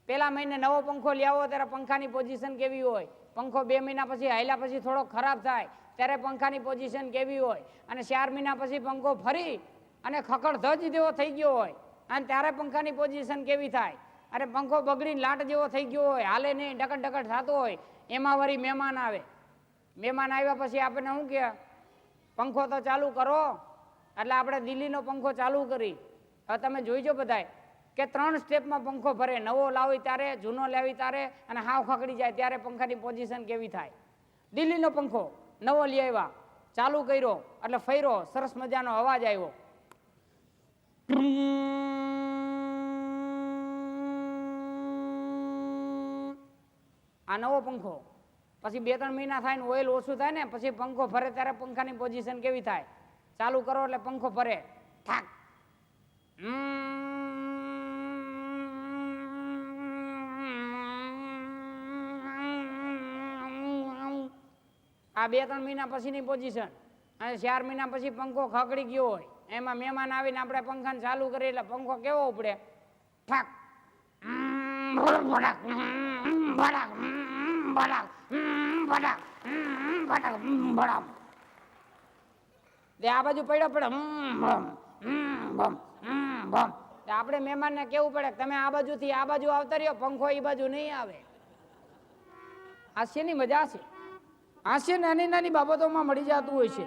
પેલા મહિને નવો પંખો લઈ આવો ત્યારે પંખાની પોઝિશન કેવી હોય, પંખો 2 મહિના પછી હાલ્યા પછી થોડો ખરાબ થાય ત્યારે પંખાની પોઝિશન કેવી હોય, અને 4 મહિના પછી પંખો ફરી અને ખખડધજ જેવો થઈ ગયો હોય અને ત્યારે પંખાની પોઝિશન કેવી થાય. અરે પંખો બગડીને લાટ જેવો થઈ ગયો હોય, હાલે નહીં, ડકટ થતો હોય. એમાં વળી મહેમાન આવે. મહેમાન આવ્યા પછી આપણને શું કહે? પંખો તો ચાલુ કરો. એટલે આપણે દિલ્હીનો પંખો ચાલુ કરી. હવે તમે જોઈજો બધાય, કે 3 સ્ટેપમાં પંખો ફરે. નવો લાવી ત્યારે, જૂનો લાવી ત્યારે અને હાવ ખકડી જાય ત્યારે પંખાની પોઝિશન કેવી થાય. દિલ્હીનો પંખો નવો લઈ આવ્યા, ચાલુ કર્યો એટલે ફર્યો, સરસ મજાનો અવાજ આવ્યો. આ નવો પંખો. પછી 2-3 મહિના થાય ને ઓઇલ ઓછું થાય ને પછી પંખો ફરે ત્યારે પંખાની પોઝિશન કેવી થાય. ચાલુ કરો એટલે પંખો ફરે, ઠાક. આ 2-3 મહિના પછીની પોઝિશન. અને 4 મહિના પછી પંખો ખકડી ગયો હોય, એમાં મહેમાન આવીને આપણે પંખાને ચાલુ કરીએ એટલે પંખો કેવો ઉપડે, ઠાક. આ બાજુ પડ્યો પડે, આપણે મહેમાનને કેવું પડે તમે આ બાજુથી આ બાજુ આવતા રહ્યો, પંખો એ બાજુ નહીં આવે. હાસ્યની મજા છે. હાસ્ય નાની નાની બાબતોમાં મળી જતું હોય છે.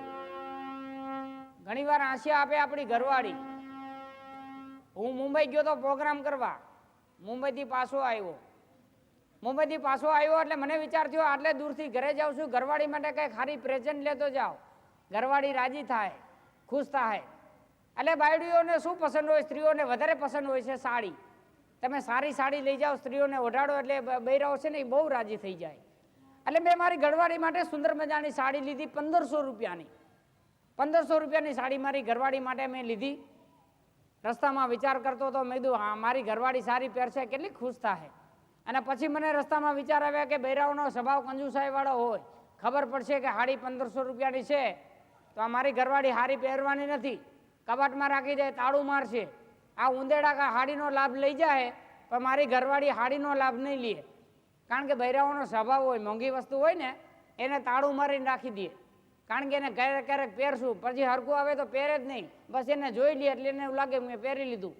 ઘણી વાર હાસ્ય આપે આપણી ઘરવાળી. હું મુંબઈ ગયો તો પ્રોગ્રામ કરવા, મુંબઈથી પાછો આવ્યો. એટલે મને વિચાર થયો આટલે દૂરથી ઘરે જાઉં છું, ઘરવાળી માટે કંઈક સારી પ્રેઝન્ટ લેતો જાઓ, ઘરવાળી રાજી થાય, ખુશ થાય. એટલે બાયડીઓને શું પસંદ હોય, સ્ત્રીઓને વધારે પસંદ હોય છે સાડી. તમે સારી સાડી લઈ જાઓ, સ્ત્રીઓને ઓઢાડો એટલે બૈરાઓ છે ને એ બહુ રાજી થઈ જાય. એટલે મેં મારી ઘરવાળી માટે સુંદર મજાની સાડી લીધી, 1500 રૂપિયાની. 1500 રૂપિયાની સાડી મારી ઘરવાળી માટે મેં લીધી. રસ્તામાં વિચાર કરતો હતો, મેં કીધું હા મારી ઘરવાળી સારી પહેરશે, કેટલી ખુશ થાય. અને પછી મને રસ્તામાં વિચાર આવ્યા કે બૈરાઓનો સ્વભાવ કંજુસાઈવાળો હોય, ખબર પડશે કે સાડી 1500 રૂપિયાની છે તો આ મારી ઘરવાળી સારી પહેરવાની નથી, કબાટમાં રાખી દે, તાળું મારશે. આ ઉંદેડા સાડીનો લાભ લઈ જાય પણ મારી ઘરવાળી સાડીનો લાભ નહીં લે. કારણ કે બૈરાઓનો સ્વભાવ હોય, મોંઘી વસ્તુ હોય ને એને તાળું મારીને રાખી દે. કારણ કે એને ક્યારેક ક્યારેક પહેરશું, પછી હરખું આવે તો પહેરે જ નહીં, બસ એને જોઈ લે એટલે એને એવું લાગે મેં પહેરી લીધું.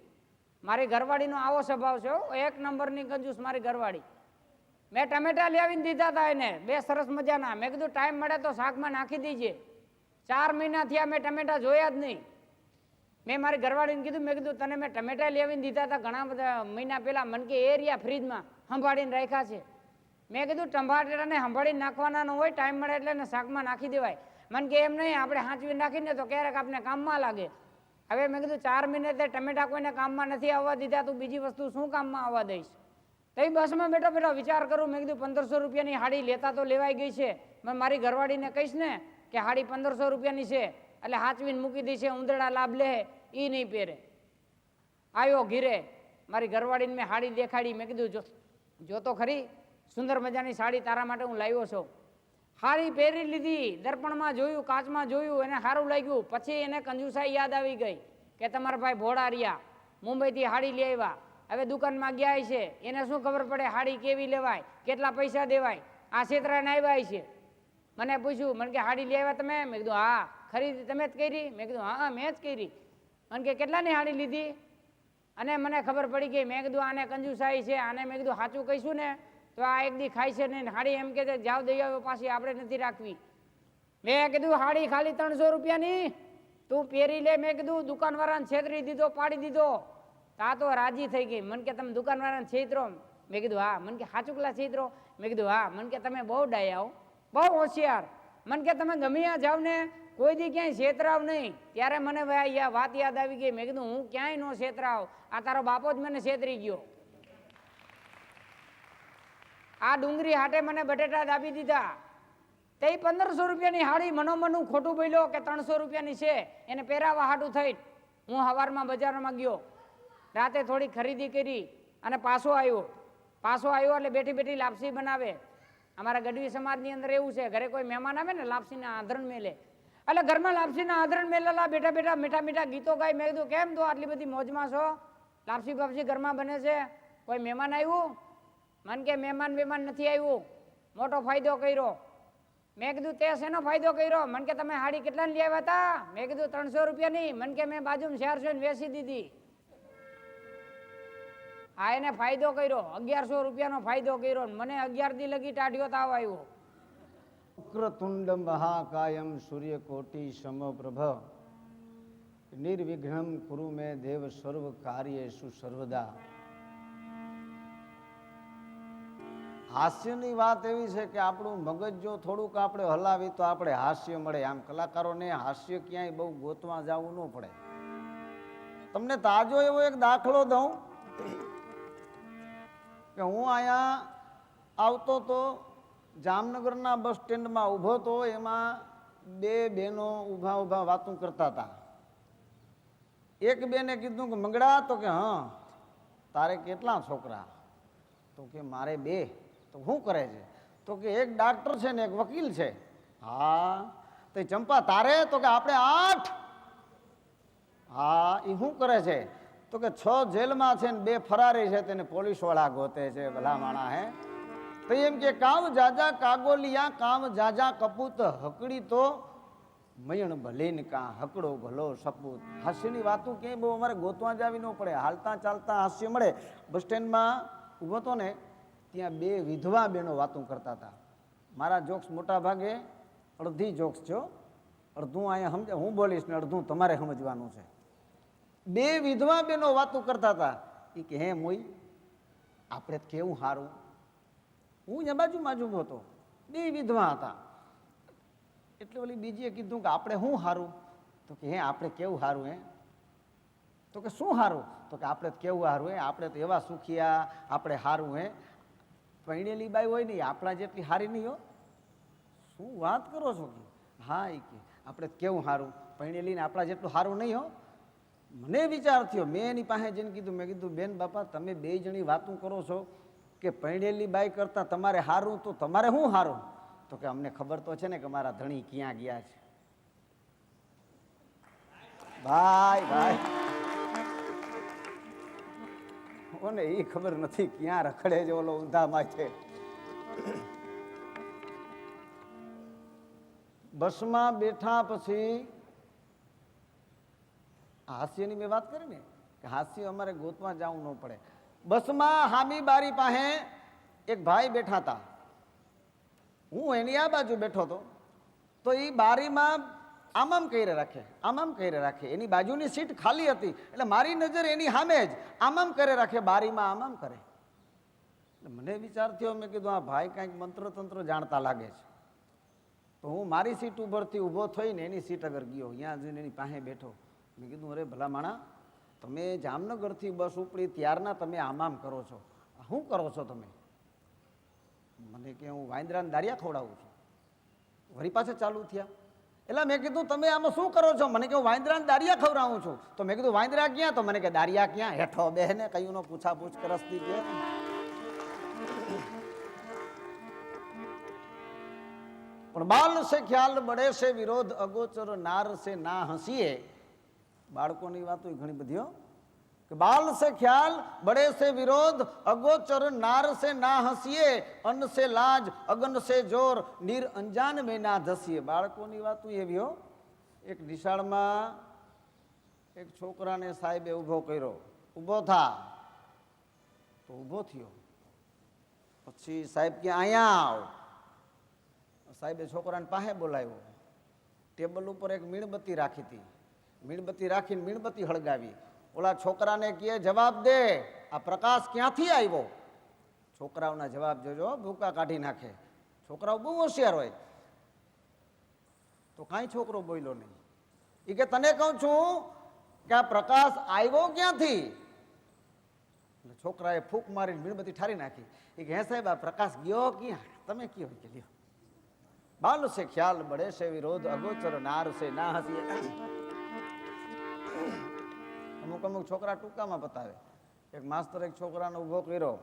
મારી ઘરવાળીનો આવો સ્વભાવ છે, 1 નંબરની કંજૂસ મારી ઘરવાળી. મેં ટમેટા લાવીને દીધા હતા એને, 2 સરસ મજાના. મેં કીધું ટાઈમ મળે તો શાકમાં નાખી દીજે. 4 મહિના થયા મેં ટમેટા જોયા જ નહીં. મેં મારી ઘરવાળીને કીધું, મેં કીધું તને મેં ટમેટા લાવીને દીધા હતા ઘણા બધા મહિના પહેલા, મને કે એરિયા ફ્રીજમાં સંભાળીને રાખ્યા છે. મેં કીધું ટમાટરને સંભાળીને નાખવાના ન હોય, ટાઈમ મળે એટલે એને શાકમાં નાખી દેવાય. મને કે એમ નહીં, આપણે હાંચવી નાખીને તો ક્યારેક આપણે કામમાં લાગે. હવે મેં કીધું 4 મહિને તે ટમેટા કોઈને કામમાં નથી આવવા દીધા, તું બીજી વસ્તુ શું કામમાં આવવા દઈશ. તો એ બસમાં બેઠો વિચાર કરું, મેં કીધું 1500 રૂપિયાની હાડી લેતા તો લેવાઈ ગઈ છે, મેં મારી ઘરવાળીને કહીશ ને કે હાડી 1500 રૂપિયાની છે એટલે હાચવીને મૂકી દઈ છે, ઉંદરડા લાભ લે એ નહીં પહેરે. આવ્યો ઘીરે, મારી ઘરવાળીને મેં હાડી દેખાડી. મેં કીધું જો તો ખરી, સુંદર મજાની સાડી તારા માટે હું લાવ્યો છું. હાડી પહેરી લીધી, દર્પણમાં જોયું, કાચમાં જોયું, એને સારું લાગ્યું. પછી એને કંજુસાઈ યાદ આવી ગઈ કે તમારા ભાઈ ભોળા રહ્યા, મુંબઈથી હાડી લઈ આવ્યા. હવે દુકાનમાં ગયા છે, એને શું ખબર પડે હાડી કેવી લેવાય, કેટલા પૈસા દેવાય. આ છેતરાને આવ્યા છે. મને પૂછ્યું, મને કે હાડી લઈ આવ્યા તમે? મેં કીધું હા. ખરીદી તમે જ કરી? મેં કીધું હા મેં જ કરી. મને કે કેટલાની હાડી લીધી? અને મને ખબર પડી ગઈ. મેં કીધું આને કંજુસાઈ છે, આને મેં કીધું સાચું કહીશું ને તો આ એક દી ખાય છે નહીં. હાડી એમ કે જાવ દઈ આવ્યો, પાછી આપણે નથી રાખવી. મેં કીધું હાડી ખાલી 300 રૂપિયાની, તું પહેરી લે. મેં કીધું દુકાનવાળાને છેતરી દીધો, પાડી દીધો. તા તો રાજી થઈ ગઈ. મને કે તમે દુકાનવાળાને છેતરો? મેં કીધું હા. મને કે સાચુકલા છેતરો? મેં કીધું હા. મને કે તમે બહુ ડાયા હો, બહુ હોશિયાર. મને કે તમે ગમે ત્યાં જાવ ને કોઈ દી ક્યાંય છેતરાવ નહીં. ત્યારે મને વાત યાદ આવી ગઈ. મેં કીધું હું ક્યાંય નો છેતરાવ, આ તારો બાપો જ મને છેતરી ગયો. આ ડુંગરી હાટે મને બટેટા દાબી દીધા. તે 1500 રૂપિયાની હાડી મનોમનું ખોટું બોલ્યો કે 300 રૂપિયાની છે, એને પહેરાવા હાટું થઈ. હું સવારમાં બજારમાં ગયો, રાતે થોડી ખરીદી કરી અને પાછો આવ્યો એટલે બેઠી બેઠી લાપસી બનાવે. અમારા ગઢવી સમાજની અંદર એવું છે, ઘરે કોઈ મહેમાન આવે ને લાપસીના આધરણ મેલે, એટલે ઘરમાં લાપસીના આધરણ મેલેલા બેઠા બેઠા મીઠા મીઠા ગીતો ગાય. મેં કીધું કેમ તો આટલી બધી મોજમાં છો, લાપસી બાપસી ઘરમાં બને છે, કોઈ મહેમાન આવ્યું? મને કે મહેમાન નથી આવ્યું, મોટો ફાયદો કર્યો. મેં કીધું તે શેનો ફાયદો કર્યો? મને કે તમે હાડી કેટલાની લઈ આવ્યા હતા? મેં કીધું 300 રૂપિયાની. મને કે મેં બાજુમાં 400 વેચી દીધી. આ એને ફાયદો કર્યો, 1100 રૂપિયાનો ફાયદો કર્યો. મને 11 દી લગી ટાઢિયો તાવ આવ્યો. વક્રતુંડ મહાકાયમ સૂર્યકોટિ સમપ્રભ નિર્વિઘ્નમ કુરુ મે દેવ સર્વ કાર્યેષુ સર્વદા. હાસ્યની વાત એવી છે કે આપણું મગજ જો થોડુંક આપણે હલાવી તો આપણે હાસ્ય મળે. આમ કલાકારોને હાસ્ય ક્યાંય બહુ ગોતવા જવું ન પડે. તમને તાજો એવો એક દાખલો દઉં કે હું અહીંયા આવતો તો જામનગરના બસ સ્ટેન્ડમાં ઊભો તો, એમાં બે બહેનો ઊભા ઊભા વાતું કરતા હતા. એક બેને કીધું કે મંગળા, તો કે હા. તારે કેટલા છોકરા? તો કે મારે બે. તો શું કરે છે? તો કે એક ડાક્ટર છે ને એક વકીલ છે. હા. તો ચંપા તારે? તો કે આપણે 8. હા. એ શું કરે છે? તો કે 6 જેલમાં છે ને 2 ફરારી છે, તેને પોલીસ વાળા ગોતે છે. ભલા માણા હે. તો એમ કે કામ જાજા કાગોલિયા કામ જાજા કપૂત હકડી તો મયણ ભલીન કા હકડો ભલો સપૂત. હાસ્યની વાતું ક્યાંય બહુ અમારે ગોતવા જાવી ન પડે. હાલતા ચાલતા હાસ્ય મળે. બસ સ્ટેન્ડમાં ઊભો હતો ને, ત્યાં 2 વિધવા બહેનો વાતું કરતા હતા. મારા જોક્સ મોટા ભાગે અડધી જોક્સ છો, અડધું અહીંયા સમજ હું બોલીશ ને અડધું તમારે સમજવાનું છે. 2 વિધવા બહેનો વાતું કરતા હતા. એ કે હે મોઈ, આપણે કેવું સારું. હું અહીંયા બાજુમાં જ ઊભો હતો. 2 વિધવા હતા. એટલે ઓલી બીજીએ કીધું કે આપણે શું સારું? તો કે હે આપણે કેવું સારું હે? તો કે શું સારું? તો કે આપણે કેવું સારું હે? આપણે તો એવા સુખિયા, આપણે સારું હે. પૈણેલી બાઈ હોય ને આપણા જેટલી સારી નહીં હો. શું વાત કરો છો? કે હા. એ કે આપણે કેવું સારું, પૈણેલીને આપણા જેટલું સારું નહીં હો. મને વિચાર થયો, મેં એની પાસે જઈને કીધું, મેં કીધું બેન બાપા, તમે 2 જણી વાતું કરો છો કે પૈણેલી બાઈ કરતાં તમારે સારું, તો તમારે શું સારું? તો કે અમને ખબર તો છે ને કે મારા ધણી ક્યાં ગયા છે. ભાઈ ભાઈ ઓને એ ખબર નથી ક્યાં રખડે છે ઓલો ઊંધા માથે. બસમાં બેઠા પછી હાસ્યની મેં વાત કરી ને કે હાસ્ય અમારે ગોતવા જવું ન પડે. બસમાં હામી બારી પાસે એક ભાઈ બેઠા હતા. હું એની આ બાજુ બેઠો હતો. તો એ બારીમાં આમ કરી રાખે. એની બાજુની સીટ ખાલી હતી, એટલે મારી નજર એની સામે જ આમ કરી રાખે, બારીમાં આમ કરે. એટલે મને વિચાર થયો, મેં કીધું આ ભાઈ કાંઈક મંત્ર તંત્ર જાણતા લાગે છે. તો હું મારી સીટ ઉપરથી ઊભો થઈને એની સીટ આગળ ગયો, ત્યાં જઈને એની પાસે બેઠો. મેં કીધું અરે ભલા માણા, તમે જામનગરથી બસ ઉપડી ત્યારના તમે આમ કરો છો, શું કરો છો તમે? મને કે હું વાંદરાને દારિયા ખવડાવું છું. વળી પાછા ચાલુ થયા. એટલે મેં કીધું તમે આમાં શું કરો છો? મને કે હું વાંદરાને દારિયા ખવડાવું છું. તો મેં કીધું વાંદરા ક્યાં? તો મને કે દારિયા ક્યાં? હેઠો બેહને કયું નો પૂછાપૂછ કરસતી છે. પણ બાલ સે ખ્યાલ બડે સે વિરોધ અગોચર નાર સે ના હસીએ. બાળકોની વાતો ઘણી બધી હો. કે બાલ સે ખ્યાલ બડે સે વિરોધ અગોચર નાર સે ના હસીએ, અન્ન સે લાજ અગન સે જોર નિર અંજાન મેં ના ધસીએ. બાળકોની વાતો એવી હો. એક નિશાળમાં એક છોકરાને સાહેબે ઊભો કર્યો, ઊભો થા. તો ઊભો થયો. પછી સાહેબ કે અહીંયા આવ. સાહેબે છોકરાને પાસે બોલાવ્યો. ટેબલ ઉપર એક મીણબત્તી રાખી હતી. મીણબત્તી રાખીને મીણબત્તી હળગાવી. ઓલા છોકરાને કહે જવાબ દે, આ પ્રકાશ ક્યાંથી આવ્યો? છોકરાઓના જવાબ જોજો, ભૂકા કાઢી નાખે. છોકરાઓ બહુ હોશિયાર હોય. તો કાંઈ છોકરો બોલ્યો નહીં. એ કે તને કહું છું કે આ પ્રકાશ આવ્યો ક્યાંથી? એટલે છોકરાએ ફૂંક મારીને મીણબત્તી ઠારી નાખી. એ કે હે સાહેબ, આ પ્રકાશ ગયો ક્યાં? તમે કયો કે લ્યો. બાલ સે ખ્યાલ બડે સે વિરોધ અગોચર નાર સે ના હસીએ. અમુક છોકરા ટૂંકામાં બતાવે. એક માસ્તર એક છોકરાને ઊભો કર્યો.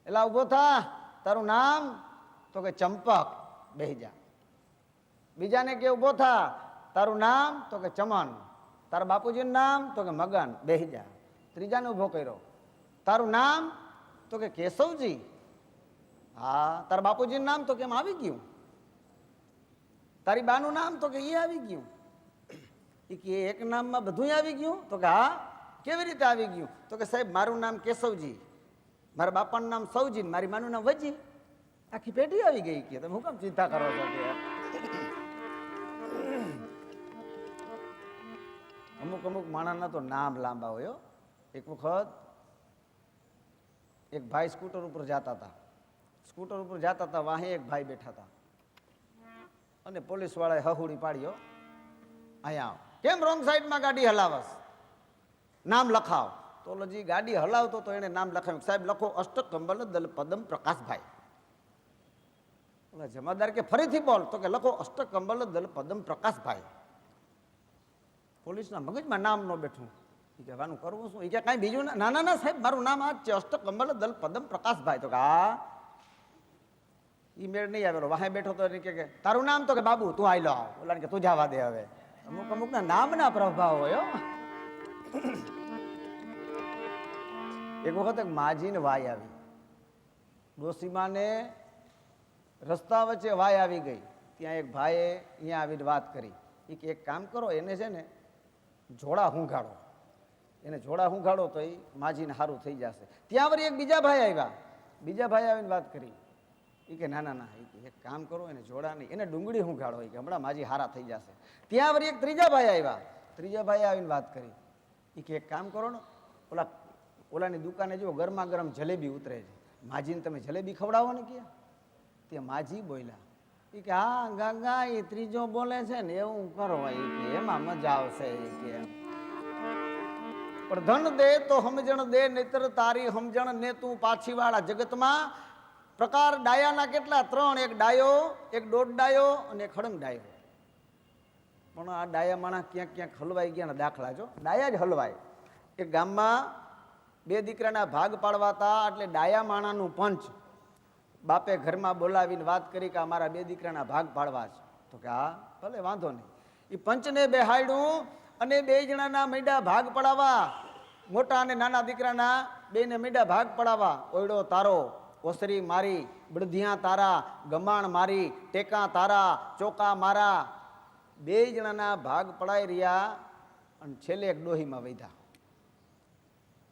એટલે ઊભો થા, તારું નામ? તો કે ચંપક. બેહી જા. બીજાને કે ઊભો થા, તારું નામ? તો કે ચમન. તારા બાપુજીનું નામ? તો કે મગન. બેહી જા. ત્રીજાને ઊભો કર્યો. તારું નામ? તો કે કેશવજી. હા. તારા બાપુજીનું નામ? તો કે એમ આવી ગયું. તારી બાનું નામ? તો કે એ આવી ગયું. એક નામમાં બધું આવી ગયું? તો કે હા. કેવી રીતે આવી ગયું? તો કે સાહેબ મારું નામ કેશવજી, મારા બાપાનું નામ સૌજી, મારી માનું નામ વજી. આખી પેઢી આવી ગઈ. કે તમે હું કામ ચિંતા કરો છો? કે અમુક અમુક માણસના તો નામ લાંબા હોય હો. એક વખત એક ભાઈ સ્કૂટર ઉપર જતા હતા વાહે એક ભાઈ બેઠા હતા અને પોલીસ વાળાએ હહુડી પાડ્યો, અહીંયા આવ. કેમ રોંગ સાઈડમાં ગાડી હલાવસ, નામ લખાવ. તો હજી ગાડી હલાવતો તો એને નામ લખાવ્યું, સાહેબ લખો અષ્ટકંબલ દલ પદમ પ્રકાશભાઈ. ઓલા જમાદાર કે ફરીથી બોલ, તો કે લખો અષ્ટકંબલ દલ પદમ પ્રકાશભાઈ. પોલીસના મગજમાં નામ ન બેઠું. એ કે વાનું કરવું શું? એ કે કાંઈ બીજું ના ના સાહેબ મારું નામ આ જ છે, અષ્ટકંબલ દલ પદમ પ્રકાશભાઈ. તો કે હા, ઈ મેળ નહીં આવેલો. વાહે બેઠો તો એને કે તારું નામ? તો કે બાબુ તું આયલો આવ. ઓલા કે તું જવા દે હવે. અમુક અમુકના નામના પ્રભાવ હોય હો. એક વખત એક માજીને વાય આવી, ડોસીમાને રસ્તા વચ્ચે વાય આવી ગઈ. ત્યાં એક ભાઈએ અહીંયા આવીને વાત કરી. એ કે એક કામ કરો, એને છે ને જોડા હુંઘાડો, એને જોડા હુંઘાડો તો એ માજીને સારું થઈ જશે. ત્યાં વળી એક બીજા ભાઈ આવ્યા, બીજા ભાઈ આવીને વાત કરી. એ કે ના ના ના, એ કે એક કામ કરો, એને જોડા નહીં, એને ડુંગળી હુંઘાડો, એ કે હમણાં માજી હારા થઈ જશે. ત્યાં વળી એક ત્રીજા ભાઈ આવ્યા, ત્રીજા ભાઈ આવીને વાત કરી. એ કે એક કામ કરો ને, ઓલાની દુકાને જો ગરમા ગરમ જલેબી ઉતરે છે, માજીને તમે જલેબી ખવડાવો ને. કે ત્યાં માજી બોલ્યા, એ કે હા ગાગા એ ત્રીજો બોલે છે ને એવું કરો, એ કે એમાં મજા આવશે. એ કે પણ ધન દે તો સમજણ દે, નહીતર તારી સમજણ ને તું પાછી વાળા. જગતમાં પ્રકાર ડાયાના કેટલા? 3. એક ડાયો, એક દોઢ ડાયો અને એક હળંગ ડાયો. પણ આ ડાયા માણસ ક્યાંક ક્યાંક હલવાઈ ગયા દાખલા જો, ડાયા જ હલવાય. એક ગામમાં 2 દીકરાના ભાગ પાડવાતા, એટલે ડાયા માણાનું પંચ બાપે ઘરમાં બોલાવીને વાત કરી કે અમારા 2 દીકરાના ભાગ પાડવા છે. તો કે હા ભલે વાંધો નહીં. એ પંચને બેહાડ્યું અને 2 જણાના મીંડા ભાગ પડાવવા, મોટા અને નાના દીકરાના 2 ને મીંડા ભાગ પડાવવા. ઓયડો તારો, ઓસરી મારી, બળધિયા તારા, ગમાણ મારી, ટેકા તારા, ચોકા મારા. 2 જણાના ભાગ પડાઈ રહ્યા અને છેલ્લે એક ડોહીમાં વૈધા.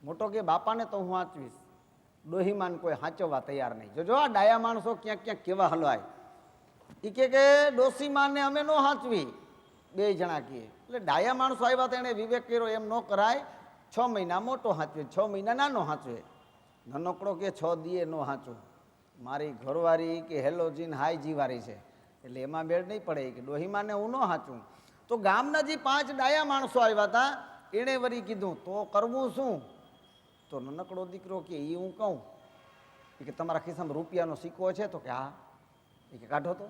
મોટો કે બાપાને તો હું વાંચવીશ, ડોહીમાન કોઈ સાચવવા તૈયાર નહીં. જોજો આ ડાયા માણસો ક્યાંક ક્યાંક કેવા હલવાય. એ કે ડોસીમાને અમે ન હાંચવી, 2 જણા કીએ. એટલે ડાયા માણસો આવ્યા તો એને વિવેક કર્યો, એમ ન કરાય. 6 મહિના મોટો હાંચવે, 6 મહિના નાનો હાંચવે. નાનકડો કે 6 દીએ ન હાંચવું. મારી ઘરવાળી કે હેલોજીન હાઈ જીવારી છે, એટલે એમાં મેળ નહીં પડે કે ડોહીમાને હું ન હાંચું. તો ગામના જે 5 ડાયા માણસો આવ્યા હતા, એણે વળી કીધું તો કરવું શું? તો નાનકડો દીકરો કે એ હું કહું. એ કે તમારા ખિસ્સામાં રૂપિયાનો સિક્કો છે? તો કે હા. એ કે કાઢો તો.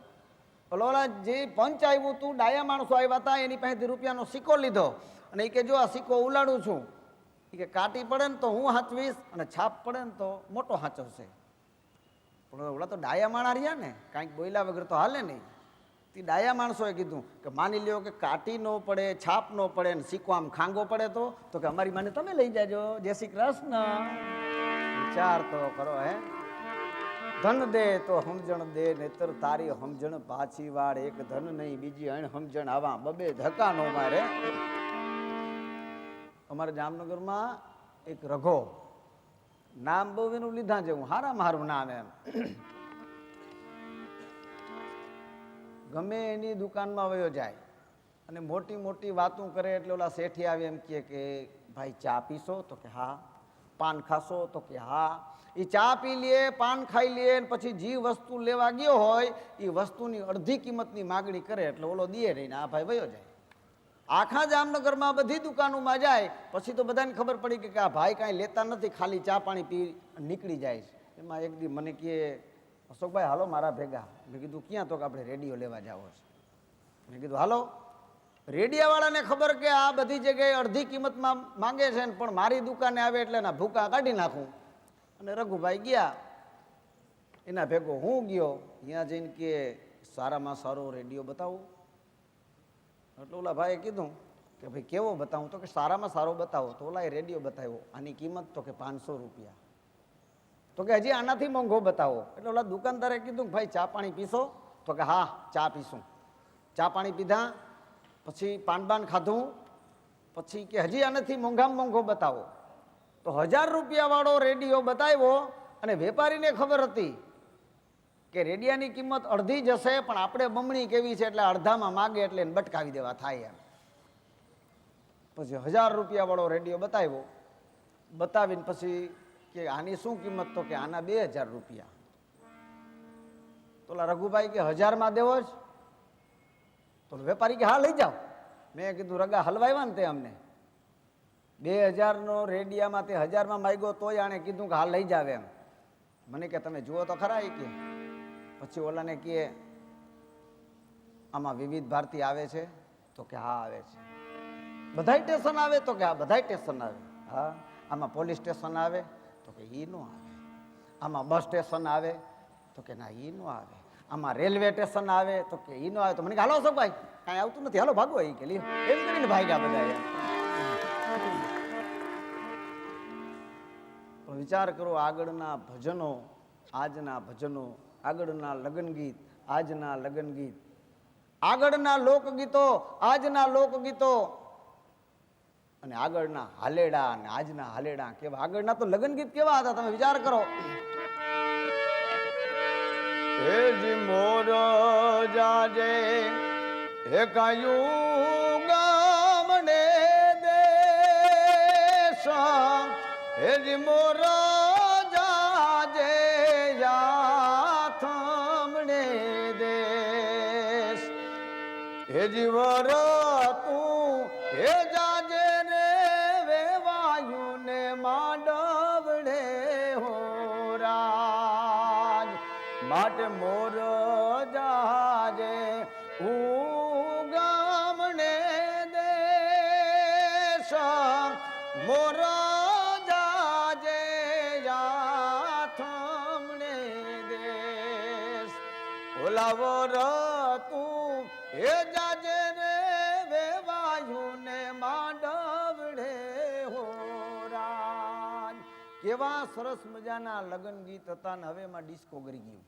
ઓલા જે પંચ આવ્યું તું, ડાયા માણસો આવ્યા હતા, એની પાસેથી રૂપિયાનો સિક્કો લીધો અને એ કે જો આ સિક્કો ઉલાડું છું. એ કે કાટી પડે ને તો હું હાંચવીશ અને છાપ પડે ને તો મોટો હાંચવશે. પણ ઓલા તો ડાયા માણા રહ્યા ને, કાંઈક બોલ્યા વગર તો હાલે નહીં. તે ડાયા માણસોએ કીધું કે માની લ્યો કે કાટી ન પડે, છાપ ન પડે ને સિક્કો આમ ખાંગો પડે તો કે અમારી માને તમે લઈ જાજો. જય શ્રી કૃષ્ણ. વિચાર તો કરો. હે ધન દે તો સમજણ દે, નહીતર તારી સમજણ પાછી વાળ. એક ધન નહીં બીજી અણ સમજણ, આવા 2 ધક્કા નો મારે. અમારા જામનગરમાં એક રઘો, નામ બહુ એનું લીધા જેવું, હારામાં હારું નામ. એમ ગમે એની દુકાનમાં વયો જાય અને મોટી મોટી વાતું કરે. એટલે ઓલા શેઠી આવે એમ કે ભાઈ ચા પીશો? તો કે હા. પાન ખાશો? તો કે હા. એ ચા પી લે, પાન ખાઈ લે, પછી જે વસ્તુ લેવા ગયો હોય એ વસ્તુની અડધી કિંમતની માગણી કરે, એટલે ઓલો દે નહીં ને આ ભાઈ વયો જાય. આખા જામનગરમાં બધી દુકાનોમાં જાય, પછી તો બધાને ખબર પડી કે આ ભાઈ કાંઈ લેતા નથી, ખાલી ચા પાણી પી નીકળી જાય છે. એમાં એક દી મને કહે અશોકભાઈ હાલો મારા ભેગા. મેં કીધું ક્યાં? તો કે આપણે રેડિયો લેવા જાવો છે. મેં કીધું હાલો. રેડિયાવાળાને ખબર કે આ બધી જગ્યાએ અડધી કિંમતમાં માંગે છે ને, પણ મારી દુકાને આવે એટલે એના ભૂકા કાઢી નાખું. અને રઘુભાઈ ગયા, એના ભેગો હું ગયો. ત્યાં જઈને કે સારામાં સારો રેડિયો બતાવો. એટલે ઓલા ભાઈએ કીધું કે ભાઈ કેવો બતાવું? તો કે સારામાં સારો બતાવો. તો ઓલા એ રેડિયો બતાવ્યો. આની કિંમત તો કે 500 રૂપિયા. તો કે હજી આનાથી મોંઘો બતાવો. એટલે ઓલા દુકાનદારે કીધું ભાઈ ચા પાણી પીશો? તો કે હા ચા પીશું. ચા પાણી પીધા, પછી પાનબાન ખાધું, પછી કે હજી આનાથી મોંઘામાં મોંઘો બતાવો. તો 1000 રૂપિયા વાળો રેડિયો બતાવ્યો અને વેપારીને ખબર હતી કે રેડિયાની કિંમત અડધી જશે, પણ આપણે બમણી કેવી છે એટલે અડધામાં માગે એટલે બટકાવી દેવા થાય. એમ પછી 1000 રૂપિયા વાળો રેડિયો બતાવ્યો. બતાવીને પછી કે આની શું કિંમત? તો કે આના 2000 રૂપિયા. તો ઓલા રઘુભાઈ કે 1000 માં દેવો જ? તો વેપારી કે હા લઈ જાઓ. મેં કીધું રગા હલવાવ્યા ને તે અમને 2000 નો રેડિયામાં તે 1000 માં માગ્યો તોય આણે કીધું કે હા લઈ જાવ એમ. મને કે તમે જુઓ તો ખરા. કે પછી ઓલાને કે આમાં વિવિધ ભારતી આવે છે? તો કે હા આવે છે. બધાય સ્ટેશન આવે? તો કે હા બધાય સ્ટેશન આવે. હા. આમાં પોલીસ સ્ટેશન આવે? તો કે ઈ નો આવે. આમાં બસ સ્ટેશન આવે? તો કે ના ઈ નો આવે. આમાં રેલવે સ્ટેશન આવે? તો કે ઈ નો આવે. તો મને કે હાલો છો ભાઈ, કાંઈ આવતું નથી, હાલો ભાગો. એ કે લ્યો એમ કરીને ભાગ્યા બધા. પણ વિચાર કરો, આગળના ભજનો આજના ભજનો, આગળના લગ્ન ગીત આજના લગ્ન ગીત, આગળના લોકગીતો આજના લોકગીતો, અને આગળના હાલેડા અને આજના હાલેડા કેવા. આગળના તો લગ્ન ગીત કેવા હતા તમે વિચાર કરો. હે જી મોર જાજે હે કાયું ગામડે દેશ, હે જી મોર જાજે યાથમણે દેશ, હે જીવર તું હે જાજે રે વેવાયુ ને માંડવડે હો રાજ, માટે મોર જાજે ઉગામણે દેશ, મોર જાજે યાથમણે દેશ, ઓલાવર તું હે જાજે રે વેવાયુ ને માંડવડે હો રાજ. કેવા સરસ મજાના લગ્ન ગીત હતા ને હવે એમાં ડિસ્કો કરી ગયું,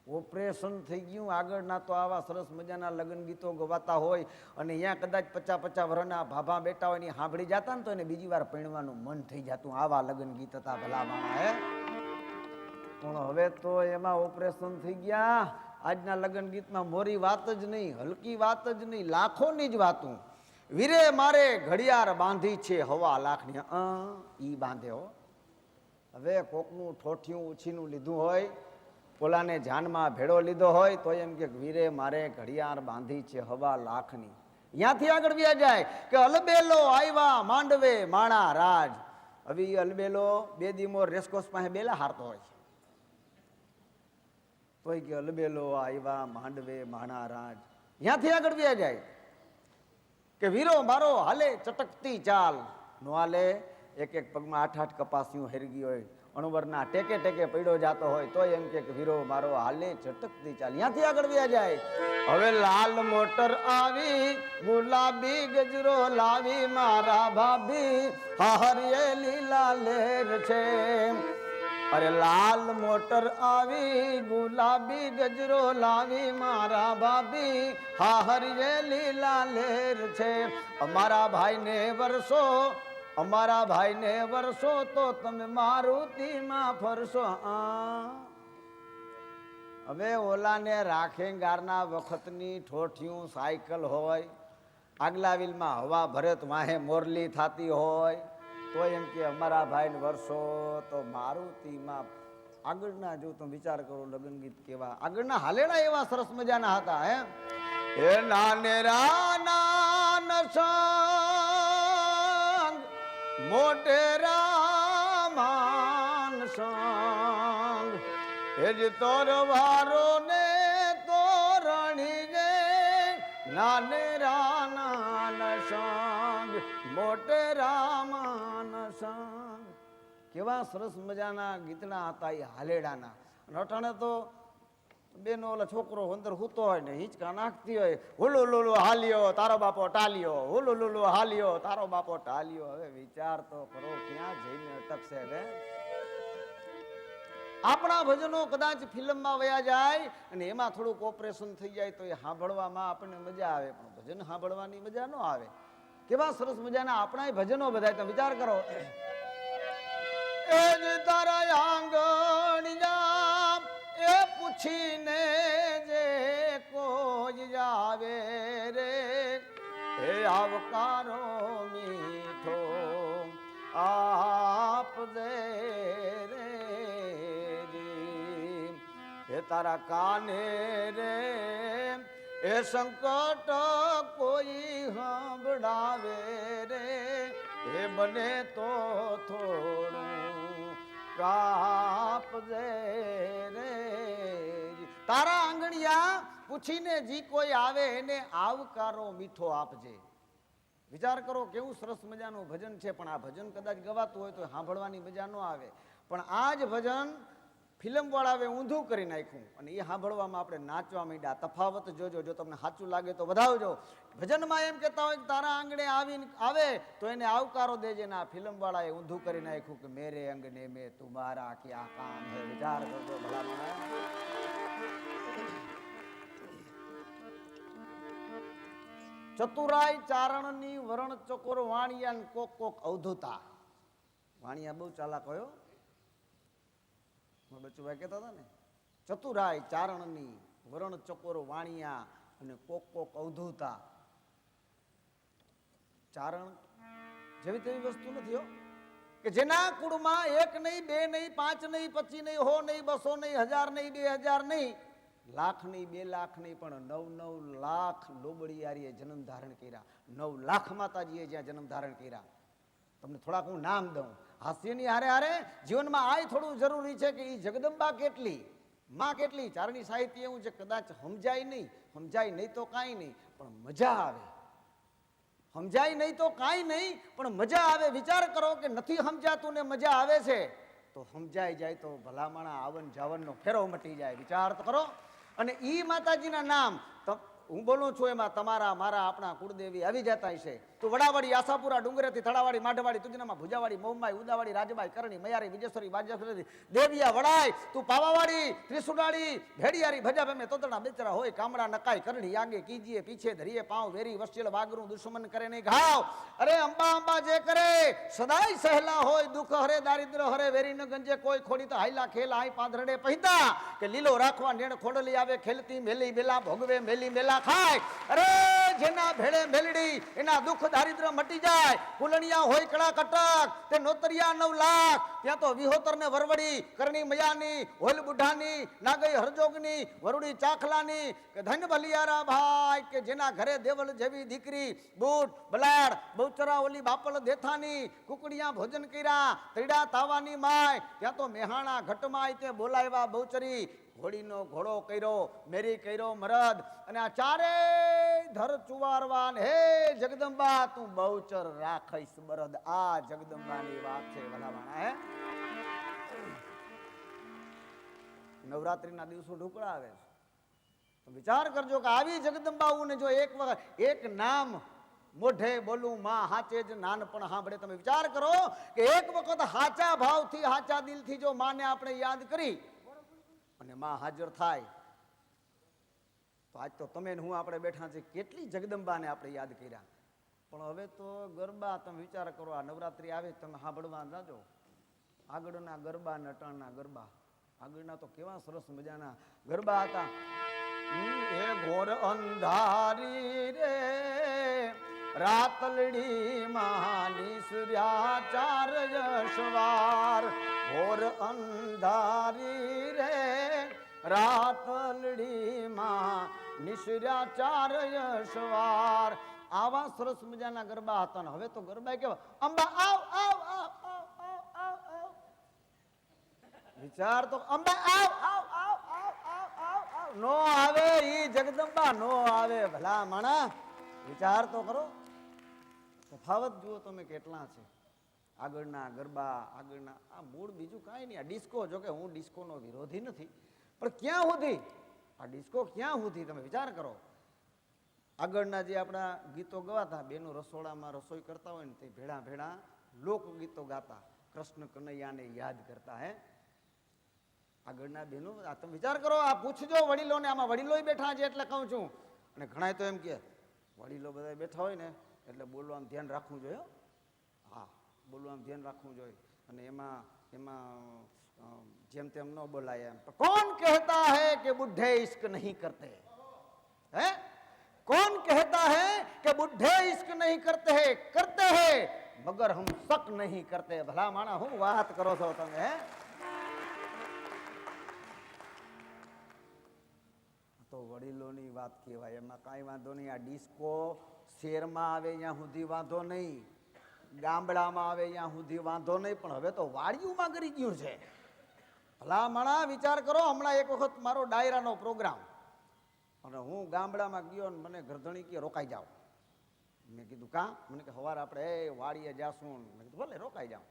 ઓપરેશન થઈ ગયું. આગળના તો આવા સરસ મજાના લગ્ન ગીતો ગવાતા હોય અને અહીંયા કદાચ 50-50 વર્ષના ભાભા બેટા હોય ને સાંભળી જતા ને તો એને બીજી વાર પરણવાનું મન થઈ જતું. આવા લગ્ન ગીત હતા ભલા માણા. હે પણ હવે તો એમાં ઓપરેશન થઈ ગયા. આજના લગ્ન ગીતમાં મોરી વાત જ નહીં, હલકી વાત જ નહીં, લાખોની જ વાતું. વીરે મારે ઘડિયાળ બાંધી છે 1.25 લાખની, ઈ બાંધે હો. હવે કોકનું ઠોઠિયું ઉછીનું લીધું હોય, પોલાને જાનમાં ભેડો લીધો હોય તો એમ કે વીરે મારે ઘડિયાળ બાંધી છે 1.25 લાખની. ત્યાંથી આગળ વ્યા જાય કે અલબેલો આવ્યા માંડવે માણા રાજ. હવે એ અલબેલો 2 દીમો રેસકોર્સ પાસે બેલા હારતો હોય તોય કે અલબેલો આવ્યા માંડવે માણા રાજ. ત્યાંથી આગળ વ્યા જાય કે વીરો મારો હાલે ચટકતી ચાલ. નો હાલે, એક એક પગમાં 8-8 કપાસિયું હેરગી હોય, અણવરના ટેકે ટેકે પડ્યો જાતો હોય તો એમ કે વીરો મારો હાલે ચટકતી ચાલ. ત્યાંથી આગળ વ્યા જાય. હવે લાલ મોટર આવી, ગુલાબી ગજરો લાવી મારા ભાભી, હરિયે લીલા લહેર છે. અરે લાલ મોટર આવી, ગુલાબી ગજરો લાવી મારા ભાભી, હરિયે લીલા લહેર છે. અમારા ભાઈને વર્ષો, અમારા ભાઈને વર્ષો તો તમે મારુતિમાં ફરશો. હવે ઓલાને રાખે ગારના વખતની ઠોઠિયું સાયકલ હોય, આગલા વ્હીલમાં હવા ભરે તો વાહે મોરલી થતી હોય તો એમ કે અમારા ભાઈને વર્ષો તો મારુતિમાં. આગળના જો તમે વિચાર કરો લગ્ન ગીત કેવા, આગળના હાલેડા એવા સરસ મજાના હતા. હે નાનેરા નાન સંગ મોટેરા માન સંગ, એ જ તોરવારો ને તોરણી ગે નાનેરા નાન સંગ મોટેરા માન સંગ. કેવા સરસ મજાના ગીતના હતા એ હાલેડાના. અટાણે તો બેનો ઓલા છોકરો અંદર હૂતો હોય ને હિંચકા નાખતી હોય, હુલો લુલો હાલ્યો તારો બાપો ટાલ્યો, હુલો લુલો હાલ્યો તારો બાપો ટાલ્યો. હવે વિચાર તો કરો ક્યાં જઈને અટકશે. હવે આપણા ભજનો કદાચ ફિલ્મમાં વયા જાય અને એમાં થોડુંક ઓપરેશન થઈ જાય તો એ સાંભળવામાં આપણને મજા આવે, પણ ભજન સાંભળવાની મજા ન આવે. કેવા સરસ મજાના આપણા ભજનો બધા. તો વિચાર કરો, એ જ તારા આંગણિયા એ પૂછીને જે કોઈ આવે રે, એ હે આવકારો મીઠો આપજે રે જી. હે તારા કાને રે એ સંકટ કોઈ સંભળાવે રે એ બને તો થોડું કાપજે રે. તારા આંગણિયા પૂછીને જી કોઈ આવે એને આવકારો મીઠો આપજે. વિચાર કરો કેવું સરસ મજાનું ભજન છે, પણ આ ભજન કદાચ ગવાતું હોય તો સાંભળવાની મજા ન આવે, પણ આ જ ભજન ફિલ્મ વાળાએ ઊંધું કરી નાખ્યું અને એ સાંભળવામાં આપણે નાચવા માંડ્યા. તફાવત જોજો, જો તમને સાચું લાગે તો વધાવજો. ભજનમાં એમ કહેતા હોય કે તારા આંગણે આવે તો એને આવકારો દેજે, ને આ ફિલ્મ વાળાએ ઊંધું કરી નાખ્યું કે મેરે અંગને મેં તુમારા ક્યા કામ હે. વિચાર કરજો ભલા. ચતુરાય ચારણની વરણ ચકોર વાણિયા કોક કોક અવધૂતા. વાણિયા બહુ ચાલાક હોય. બચુભાઈ કહેતા હતા ને, ચતુરાય ચારણની વરણ ચકોર વાણિયા અને કોક કોક અવધૂતા. ચારણ જેવી તેવી વસ્તુ નથી હો, કે જેના કુળમાં 1 નહીં 2 નહીં 5 નહીં 25 નહીં 100 નહીં 200 નહીં 1000 નહીં 2000 નહીં લાખ નહીં 2 લાખ નહીં પણ 9 લાખ લોબડિયારીએ જન્મ ધારણ કર્યા. 9 લાખ માતાજીએ જ્યાં જન્મ ધારણ કર્યા. તમને થોડાક હું નામ દઉં. હાસ્યની હારે હારે જીવનમાં આ થોડું જરૂરી છે કે એ જગદંબા કેટલી, માં કેટલી. ચારણી સાહિત્ય એવું છે કદાચ સમજાય નહીં તો કાંઈ નહીં પણ મજા આવે. સમજાય નહીં તો કાંઈ નહીં પણ મજા આવે. વિચાર કરો કે નથી સમજાતું ને મજા આવે છે તો સમજાઈ જાય તો ભલામણા આવન જાવનનો ફેરો મટી જાય. વિચાર તો કરો. અને ઈ માતાજીના નામ હું બોલું છું એમાં તમારા મારા આપણા કુળદેવી આવી જતા હશે. તું વડાવાડી આશાપુરા ડુંગરેથી થડાવાડી માઢવાડી તુજનામાં ભુજાવાડી મોમબાઈ ઉદાવાડી રાજબાઈ કરણી મયારી વિજેશ્વરી બાજેશ્વરી દેવિયા વડાઈ તું પાવાવાડી ત્રિસુડાડી ભેડિયારી ભજા ભેમે તોતડા બેચરા હોય કામડા નકાઈ કરણી આગે કીજીએ પીછે ધરીએ પાઉં વેરી વસ્ચેલ વાગરું દુશ્મન કરે નહીં ઘાવ. અરે અંબા અંબા જે કરે સદાય સહેલા હોય દુઃખ હરે દારિદ્ર હરે વેરી ન ગંજે કોઈ ખોડી તો હાઈલા ખેલ આઈ પાંદરડે પહેતા કે લીલો રાખવા નેણ ખોડલી આવે ખેલતી મેલી મેલા ભોગવે મેલી મેલા ખાય. અરે જેના ભેળે મેલડી એના દુઃખ દારિદ્ર મટી જાય. ફૂલણિયા હોય કળા કટક તે નોતરિયા 9 લાખ. ત્યાં તો વિહોતર ને વરવડી કરણી મયાની હોલ બુઢાની નાગઈ હરજોગની વરુડી ચાખલાની કે ધન ભલિયારા ભાઈ કે જેના ઘરે દેવલ જેવી દીકરી બૂટ બલાડ બહુચરા ઓલી બાપલ દેથાની કુકડિયા ભોજન કર્યા ત્રીડા તાવાની માય. ત્યાં તો મેહાણા ઘટમાય તે બોલાવ્યા બહુચરી ઘોડીનો ઘોડો કર્યો મેરી કર્યો મરદ અને આ ચારે ધર ચુવારવાન હે જગદંબા તું બહુચર રાખીશ બરદ. આ જગદંબાની વાત છે ભલાવાણા. હે નવરાત્રીના દિવસો ઢુકડા આવે છે તો વિચાર કરજો કે આવી જગદંબાઓને જો એક વખત એક નામ મોઢે બોલું માં હાચે જ નાનપણ સાંભળે. તમે વિચાર કરો કે એક વખત હાચા ભાવથી હાચા દિલથી જો માને આપણે યાદ કરી અને માં હાજર થાય તો આજ તો તમે હું આપણે બેઠા છે કેટલી જગદંબાને આપણે યાદ કર્યા. પણ હવે તો ગરબા તમે વિચાર કરો આ નવરાત્રી આવે તમે સાંભળવા જાજો. આગળના ગરબા નટાણના ગરબા આગળના તો કેવા સરસ મજાના ગરબા હતા. એ ઘોર અંધારી રે રાતલડી માની સૂર્યા 4 યશવાર. ઘોર અંધારી રે રાતલડી માં નિસર્યા 4 યશવાર. આવા સરસ મજાના ગરબા હતા ને હવે તો ગરબા કેવા અંબા આવ આવ આવ આવ આવ આવ આવ. વિચાર તો અંબા આવ આવ આવ આવ આવ આવ આવ નો આવે. ઈ જગદંબા નો આવે ભલા માણા. વિચાર તો કરો. તફાવત જુઓ તમે કેટલા છે. આગળના ગરબા આગળના આ મૂળ બીજું કાંઈ નહીં. આ ડિસ્કો, જો કે હું ડિસ્કોનો વિરોધી નથી પણ ક્યાં સુધી આ ડિસ્કો ક્યાં સુધી તમે વિચાર કરો. આગળના જે આપણા ગીતો ગવાતા બેનો રસોડામાં રસોઈ કરતા હોય ને તે ભેળા ભેળા લોકગીતો ગાતા કૃષ્ણ કનૈયાને યાદ કરતા. હે આગળના બેનો આ તમે વિચાર કરો. આ પૂછજો વડીલોને. આમાં વડીલો બેઠા છે એટલે કહું છું. અને ઘણા તો એમ કે વડીલો બધા બેઠા હોય ને એટલે બોલવાનું ધ્યાન રાખવું જોઈએ. હા બોલવાનું ધ્યાન રાખવું જોઈએ. અને એમાં જેમ તેમ ન બોલાય એમ. કોણ કહેતા હૈ કે બુઢે ઇશ્ક નહીં કરતે? હે કોણ કહેતા હૈ કે બુઢે ઇશ્ક નહીં કરતે હે મગર હમ શક નહીં કરતે. ભલા માણા હું વાત કરો છો તમે? હે તો વડીલોની વાત કહેવાય, એમાં કાંઈ વાંધો નહીં. આ ડિસ્કો શહેરમાં આવે ત્યાં સુધી વાંધો નહીં, ગામડામાં આવે ત્યાં સુધી વાંધો નહીં, પણ હવે તો વાડીઓમાં કરી ગયું છે. ભલા માણા વિચાર કરો, હમણાં એક વખત મારો ડાયરાનો પ્રોગ્રામ અને હું ગામડામાં ગયો ને મને ગરધણી કે રોકાઈ જાઓ. મેં કીધું કાં? મને કે સવારે આપણે વાડીએ જાશું. મેં કીધું ભલે રોકાઈ જાઓ.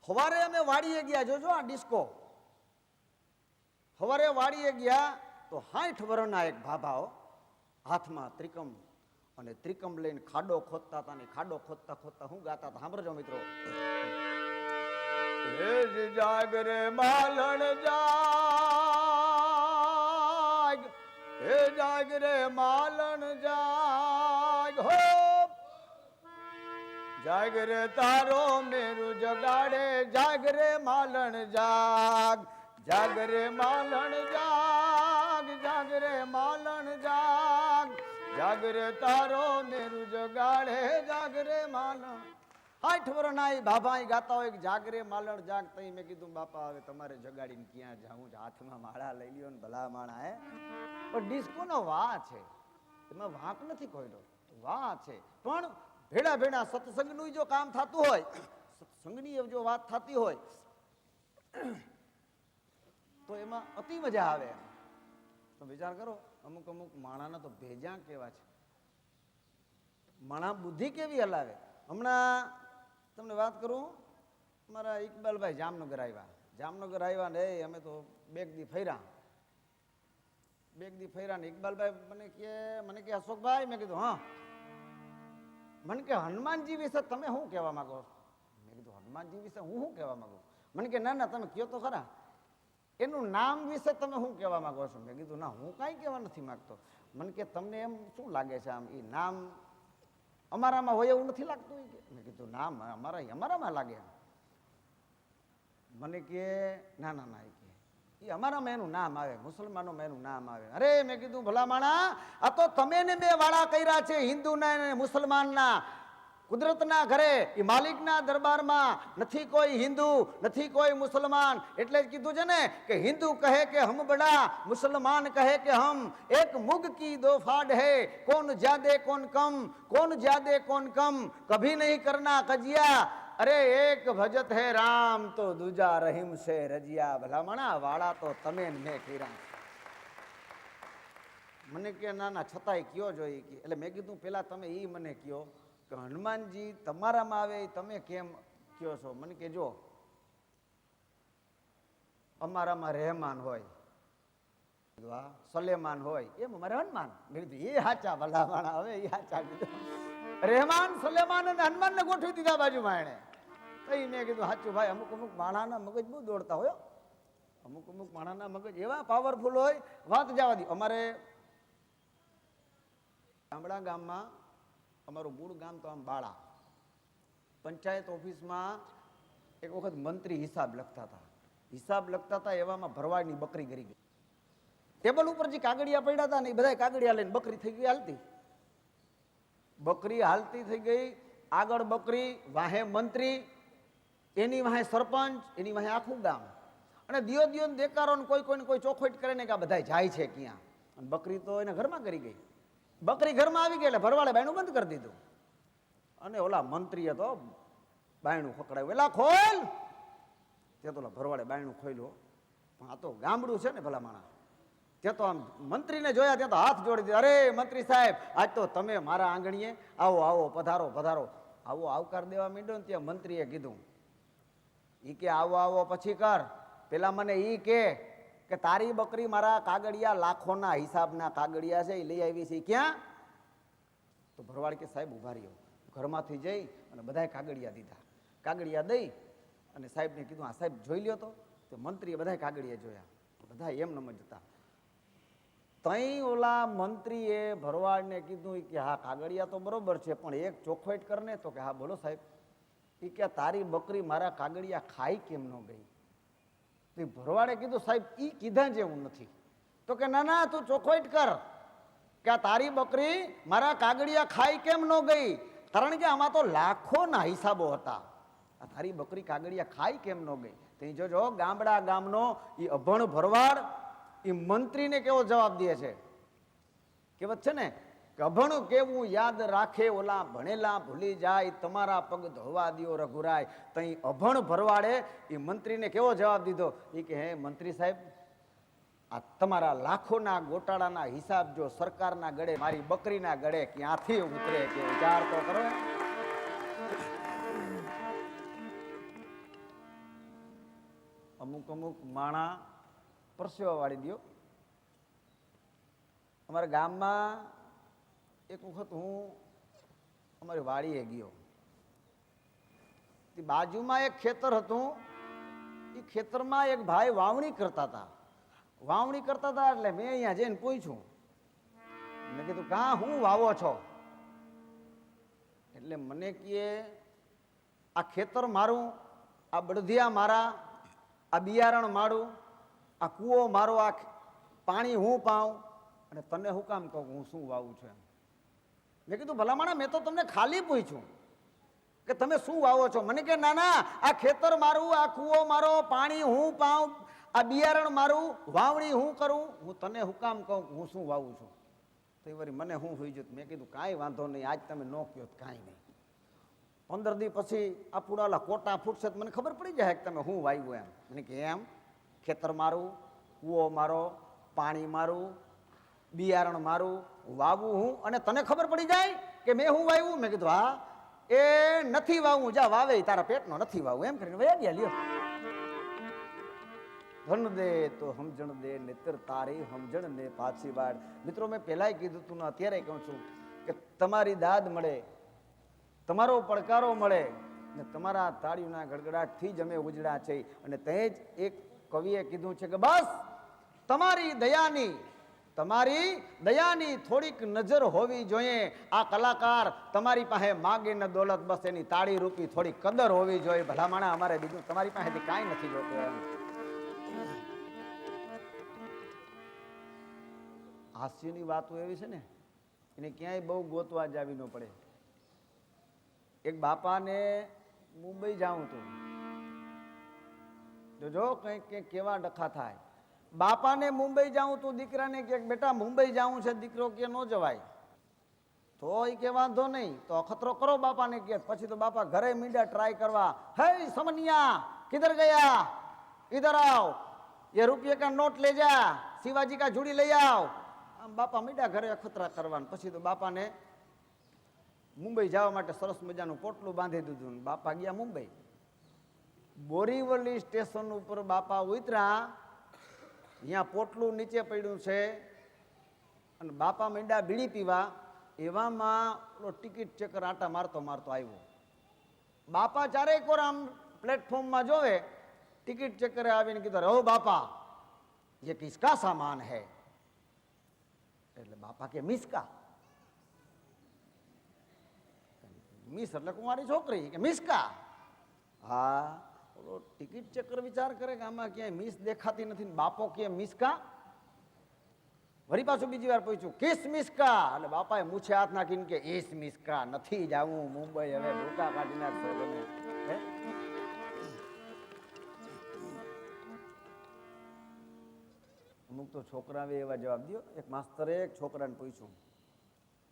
સવારે અમે વાડીએ ગયા, જોજો આ ડિસ્કો. સવારે વાડીએ ગયા તો 60 વર્ષના એક ભાભાઓ હાથમાં ત્રિકમ અને ત્રિકમ લઈને ખાડો ખોદતા હતા ને ખાડો ખોદતા ખોદતા હું ગાતા હતા, સાંભળજો મિત્રો. જાગરે માલણ જાગ, હે જાગરે માલણ જાગ, હો જાગરે તારો મેરુ જગાડે, જાગરે માલણ જાગ, જાગરે માલણ જાગ, જાગરે માલણ જાગ, જાગરે તારો મેરુ જગાડે, જાગરે માલણ. 60 વર્ષના એ બાબા ગાતા હોય કે જાગરે માલણ જાગ. તઈ મેં કીધું બાપા હવે તમારે જગાડીને ક્યાં જાઉં? હાથમાં માળા લઈ લ્યો ને ભલા માણા. હે પણ ડિસ્કોનો વાહ છે, એમાં વાંક નથી કોઈનો, વાહ છે. પણ ભેડા ભેડા સત્સંગનું જો કામ થતું હોય, સત્સંગની જો વાત થતી હોય તો એમાં અતિ મજા આવે. તો વિચાર કરો, અમુક અમુક માણાના તો ભેજા કેવા છે, માણા બુદ્ધિ કેવી હલાવે. હમણાં તમને વાત કરું, મારા ઇકબાલભાઈ જામનગર આવ્યા ને અમે તો બેગ દી ફર્યા ને ઇકબાલભાઈ મને કે અશોકભાઈ, મેં કીધું હા. મને કે હનુમાનજી વિશે તમે શું કહેવા માંગો? મેં કીધું હનુમાનજી વિશે હું શું કહેવા માંગુ? મને કે ના તમે કયો તો ખરા, એનું નામ વિશે તમે શું કહેવા માંગો છો? મેં કીધું ના હું કાંઈ કહેવા નથી માંગતો. મને કે તમને એમ શું લાગે છે આમ એ નામ અમારામાં હોય એવું નથી લાગતું? મેં કીધું નામ અમારામાં લાગે. મને કે ના એ અમારામાં એનું નામ આવે, મુસલમાનોમાં એનું નામ આવે. અરે મેં કીધું ભલા માણા, આ તો તમે ને મેં વાળા કર્યા છે હિન્દુના અને મુસલમાનના. કુદરતના ઘરે એ માલિકના દરબારમાં નથી કોઈ હિન્દુ નથી કોઈ મુસલમાન. એટલે જ કીધું છે ને કે હિન્દુ કહે કે હમ બડા, મુસલમાન કહે કે હમ એક મુગ કી દો ફાડ હૈ, કોન જ્યાદે કોન કમ, કોન જ્યાદે કોન કમ, કભી નહીં કરના કજિયા. અરે એક ભજત હે રામ તો દૂજા રહીમ સે રજિયા. ભલા મણા વાળા તો તમે મેં કર્યા. મને કે ના છતાંય કયો જોઈએ કે. એટલે મેં કીધું પેલા તમે એ મને કયો કે હનુમાનજી તમારામાં આવે તમે કેમ કયો છો? મને કે જો અમારામાં રહેમાન હોય, સલેમાન હોય, એમ અમારે હનુમાન. મેં કીધું એ હાચા ભલા માણા, હવે એ હાચા. કીધું રહેમાન સલેમાન અને હનુમાન ને ગોઠવી દીધા બાજુમાં એને. કઈ મેં કીધું સાચું ભાઈ, અમુક અમુક માણાના મગજ બહુ દોડતા હોય, અમુક અમુક માણાના મગજ એવા પાવરફુલ હોય, વાત જવા દી. અમારે ગામડા ગામમાં, અમારું મૂળ ગામ તો આમ બાળા, પંચાયત ઓફિસમાં એક વખત મંત્રી હિસાબ લખતા હતા. એવામાં ભરવાડની બકરી ગરી ગઈ. ટેબલ ઉપર જે કાગળિયા પડ્યા હતા ને એ બધા કાગળિયા લઈને બકરી થઈ ગઈ હાલતી. બકરી હાલતી થઈ ગઈ, આગળ બકરી, વાહે મંત્રી, એની વાહે સરપંચ, એની વાહે આખું ગામ. અને દિયો દેકારો કોઈ ચોખવટ કરે ને કે આ બધા જાય છે ક્યાં. અને બકરી તો એને ઘરમાં કરી ગઈ. બકરી ઘરમાં આવી ગઈ એટલે ભરવાડે બાયણું બંધ કરી દીધું. અને ઓલા મંત્રીએ તો બાયણું પકડાયું, એલા ખોલ. તે તો ઓલા ભરવાડે બાયણું ખોલ્યું. પણ આ તો ગામડું છે ને ભલા માણસ. ત્યાં તો આમ મંત્રીને જોયા ત્યાં તો હાથ જોડી દીધા. અરે મંત્રી સાહેબ, આજ તો તમે મારા આંગણીએ આવો પધારો. આવો આવકાર દેવા માંડ્યો ને ત્યાં મંત્રીએ કીધું, ઈ કે આવો પછી કર. પેલા મને ઈ કે તારી બકરી મારા કાગળિયા લાખોના હિસાબના કાગળિયા છે એ લઈ આવી છે. ક્યાં? તો ભરવાડ કે સાહેબ ઉભા રહ્યો. ઘરમાંથી જઈ અને બધાએ કાગળિયા દીધા. કાગળિયા દઈ અને સાહેબને કીધું આ સાહેબ જોઈ લ્યો તો મંત્રીએ બધાએ કાગળિયા જોયા. બધા એમ નમ જતા. તઈ ઓલા મંત્રીએ ભરવાડને કીધું કે હા કાગળિયા તો બરોબર છે, પણ એક ચોખવટ કરને. તો કે હા બોલો સાહેબ. એ કે તારી બકરી મારા કાગળિયા ખાઈ કેમ ન ગઈ? ભરવાડે કીધું સાહેબ ઈ કીધા જેવું નથી. તો કે ના તું ચોખવટ કર કે કે આ તારી બકરી મારા કાગડિયા ખાઈ કેમ ન ગઈ? કારણ કે આમાં તો લાખોના હિસાબો હતા. આ તારી બકરી કાગડિયા ખાઈ કેમ ન ગઈ? તો જોજો ગામડા ગામનો એ અભણ ભરવાડ એ મંત્રીને કેવો જવાબ દે છે. કહેવત છે ને કે અભણ કેવું યાદ રાખે, ઓલા ભણેલા ભૂલી જાય, તમારા પગ ધોવા દ્યો રઘુરાય. તઈ અભણ ભરવાડે એ મંત્રીને કેવો જવાબ દીધો? એ કે હે મંત્રી સાહેબ, આ તમારા લાખોના ગોટાળાના હિસાબ જો સરકારના ગળે, મારી બકરીના ગળે ક્યાંથી ઉતરે? કે વિચાર તો કરો. અમુક અમુક માણા પરસેવા વાળી દ્યો. અમારા ગામમાં એક વખત હું અમારી વાડીએ ગયો. તે બાજુમાં એક ખેતર હતું. એ ખેતરમાં એક ભાઈ વાવણી કરતા હતા. વાવણી કરતા હતા એટલે મેં અહીંયા જઈને પૂછ્યું. મેં કીધું કાં હું વાવો છો? એટલે મને કહે આ ખેતર મારું, આ બળદિયા મારા, આ બિયારણ મારું, આ કૂવો મારો, આ પાણી હું પાઉં, અને તને હું કામ કહું હું શું વાવું છું? મેં કીધું ભલામણા મેં તો તમને ખાલી પૂછ્યું કે તમે શું વાવો છો. મને કે ના ના, આ ખેતર મારું, આ કૂવો મારો, પાણી હું પાઉં, આ બિયારણ મારું, વાવણી હું કરું, હું તને હું કામ કહું હું શું વાવું છું? તો વળી મને હું હોઈ જતું. મેં કીધું કાંઈ વાંધો નહીં, આજ તમે ન કહો કાંઈ નહીં. 15 દી પછી આ પુડાલા કોટા ફૂટશે તો મને ખબર પડી જાય કે તમે હું વાવ્યું એમ. મને કે એમ ખેતર મારું, કૂવો મારો, પાણી મારું, બિયારણ મારું, વાવું હું, અને તને ખબર પડી જાય કે મેં હું વાવ્યું? મેં કીધું હા, એ નથી વાવું, જા વાવે તારા પેટનો નથી વાવું, એમ કરીને વયા ગયા. લ્યો ધન દે તો સમજણ દે, નેતર તારી સમજણ ને પાછી વાડ. મિત્રો મેં પહેલાય કીધું તું ને અત્યારે કહું છું કે તમારી દાદ મળે, તમારો પડકારો મળે ને તમારા તાળીઓના ગડગડાટથી જ અમે ઉજળા છે. અને તે જ એક કવિએ કીધું છે કે બસ તમારી દયાની થોડીક નજર હોવી જોઈએ. આ કલાકાર તમારી પાસે માગે ન દોલત, બસ એની તાળી રૂપી થોડી કદર હોવી જોઈએ. ભલામણા અમારે બીજું તમારી પાસેથી કાંઈ નથી જોતું એમ. હાસ્યની વાતો એવી છે ને એને ક્યાંય બહુ ગોતવા જાવી ન પડે. એક બાપાને મુંબઈ જાઉં હતું, જોજો કંઈક કેવા ડખા થાય. બાપાને મુંબઈ જાઉં તું, દીકરાને કે બેટા મુંબઈ જાઉં છે, દીકરો કે ન જવાય. તો એ કે વાંધો નહીં, તો અખતરો કરો બાપાને કે. પછી તો બાપા ઘરે મીંડા ટ્રાય કરવા, હે સમનિયા કિધર ગયા, ઇધર આવ, ये रुपये का नोट ले जा, शिवाजी का झूड़ी ले आओ. આમ બાપા મીંડા ઘરે અખતરા કરવાનું. પછી તો બાપાને મુંબઈ જવા માટે સરસ મજાનું પોટલું બાંધી દીધું. બાપા ગયા મુંબઈ. બોરીવલી સ્ટેશન ઉપર બાપા ઉતર્યા. અહીંયા પોટલું નીચે પડ્યું છે અને બાપા મીંડા બીડી પીવા. એવામાં પેલો ટિકિટ ચેકર આટા મારતો મારતો આવ્યો. બાપા ચારેક વાર આમ પ્લેટફોર્મમાં જોવે. ટિકિટ ચેકરે આવીને કીધું રહો બાપા, ये किसका सामान है? એટલે બાપા કે મિસકા. મિસ એટલે કુંવારી છોકરી કે મિસકા. હા, ટિકિટ ચેકર વિચાર કરે કે આમાં ક્યાંય મિસ દેખાતી નથી. બાપો કે મિસકા. વળી પાછું બીજી વાર પૂછ્યું કિસ મિસકા. એટલે બાપાએ મૂછે હાથ નાખીને કે ઇસ મિસકા, નથી જાવું મુંબઈ, હવે ભૂકા કાઢી નાખશો તમે. અમુક તો છોકરાએ એવા જવાબ દો. એક માસ્તરે એક છોકરાને પૂછ્યું,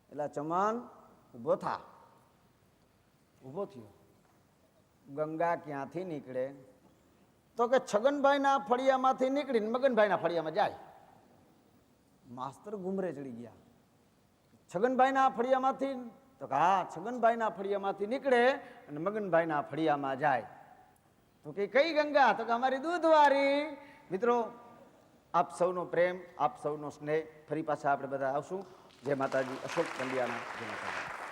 એટલે ચમાન ઊભો થયો. ગંગા ક્યાંથી નીકળે? તો કે છગનભાઈના ફળિયામાંથી નીકળીને મગનભાઈના ફળિયામાં જાય. માસ્તર ગુમરે ચડી ગયા. છગનભાઈના ફળિયામાંથી? તો કે હા, છગનભાઈના ફળિયામાંથી નીકળે અને મગનભાઈના ફળિયામાં જાય. તો કે કઈ ગંગા? તો કે અમારી દૂધવાળી. મિત્રો, આપ સૌનો પ્રેમ, આપ સૌનો સ્નેહ. ફરી પાછા આપણે બધા આવશું. જય માતાજી. અશોક પંડ્યાના જય માતાજી.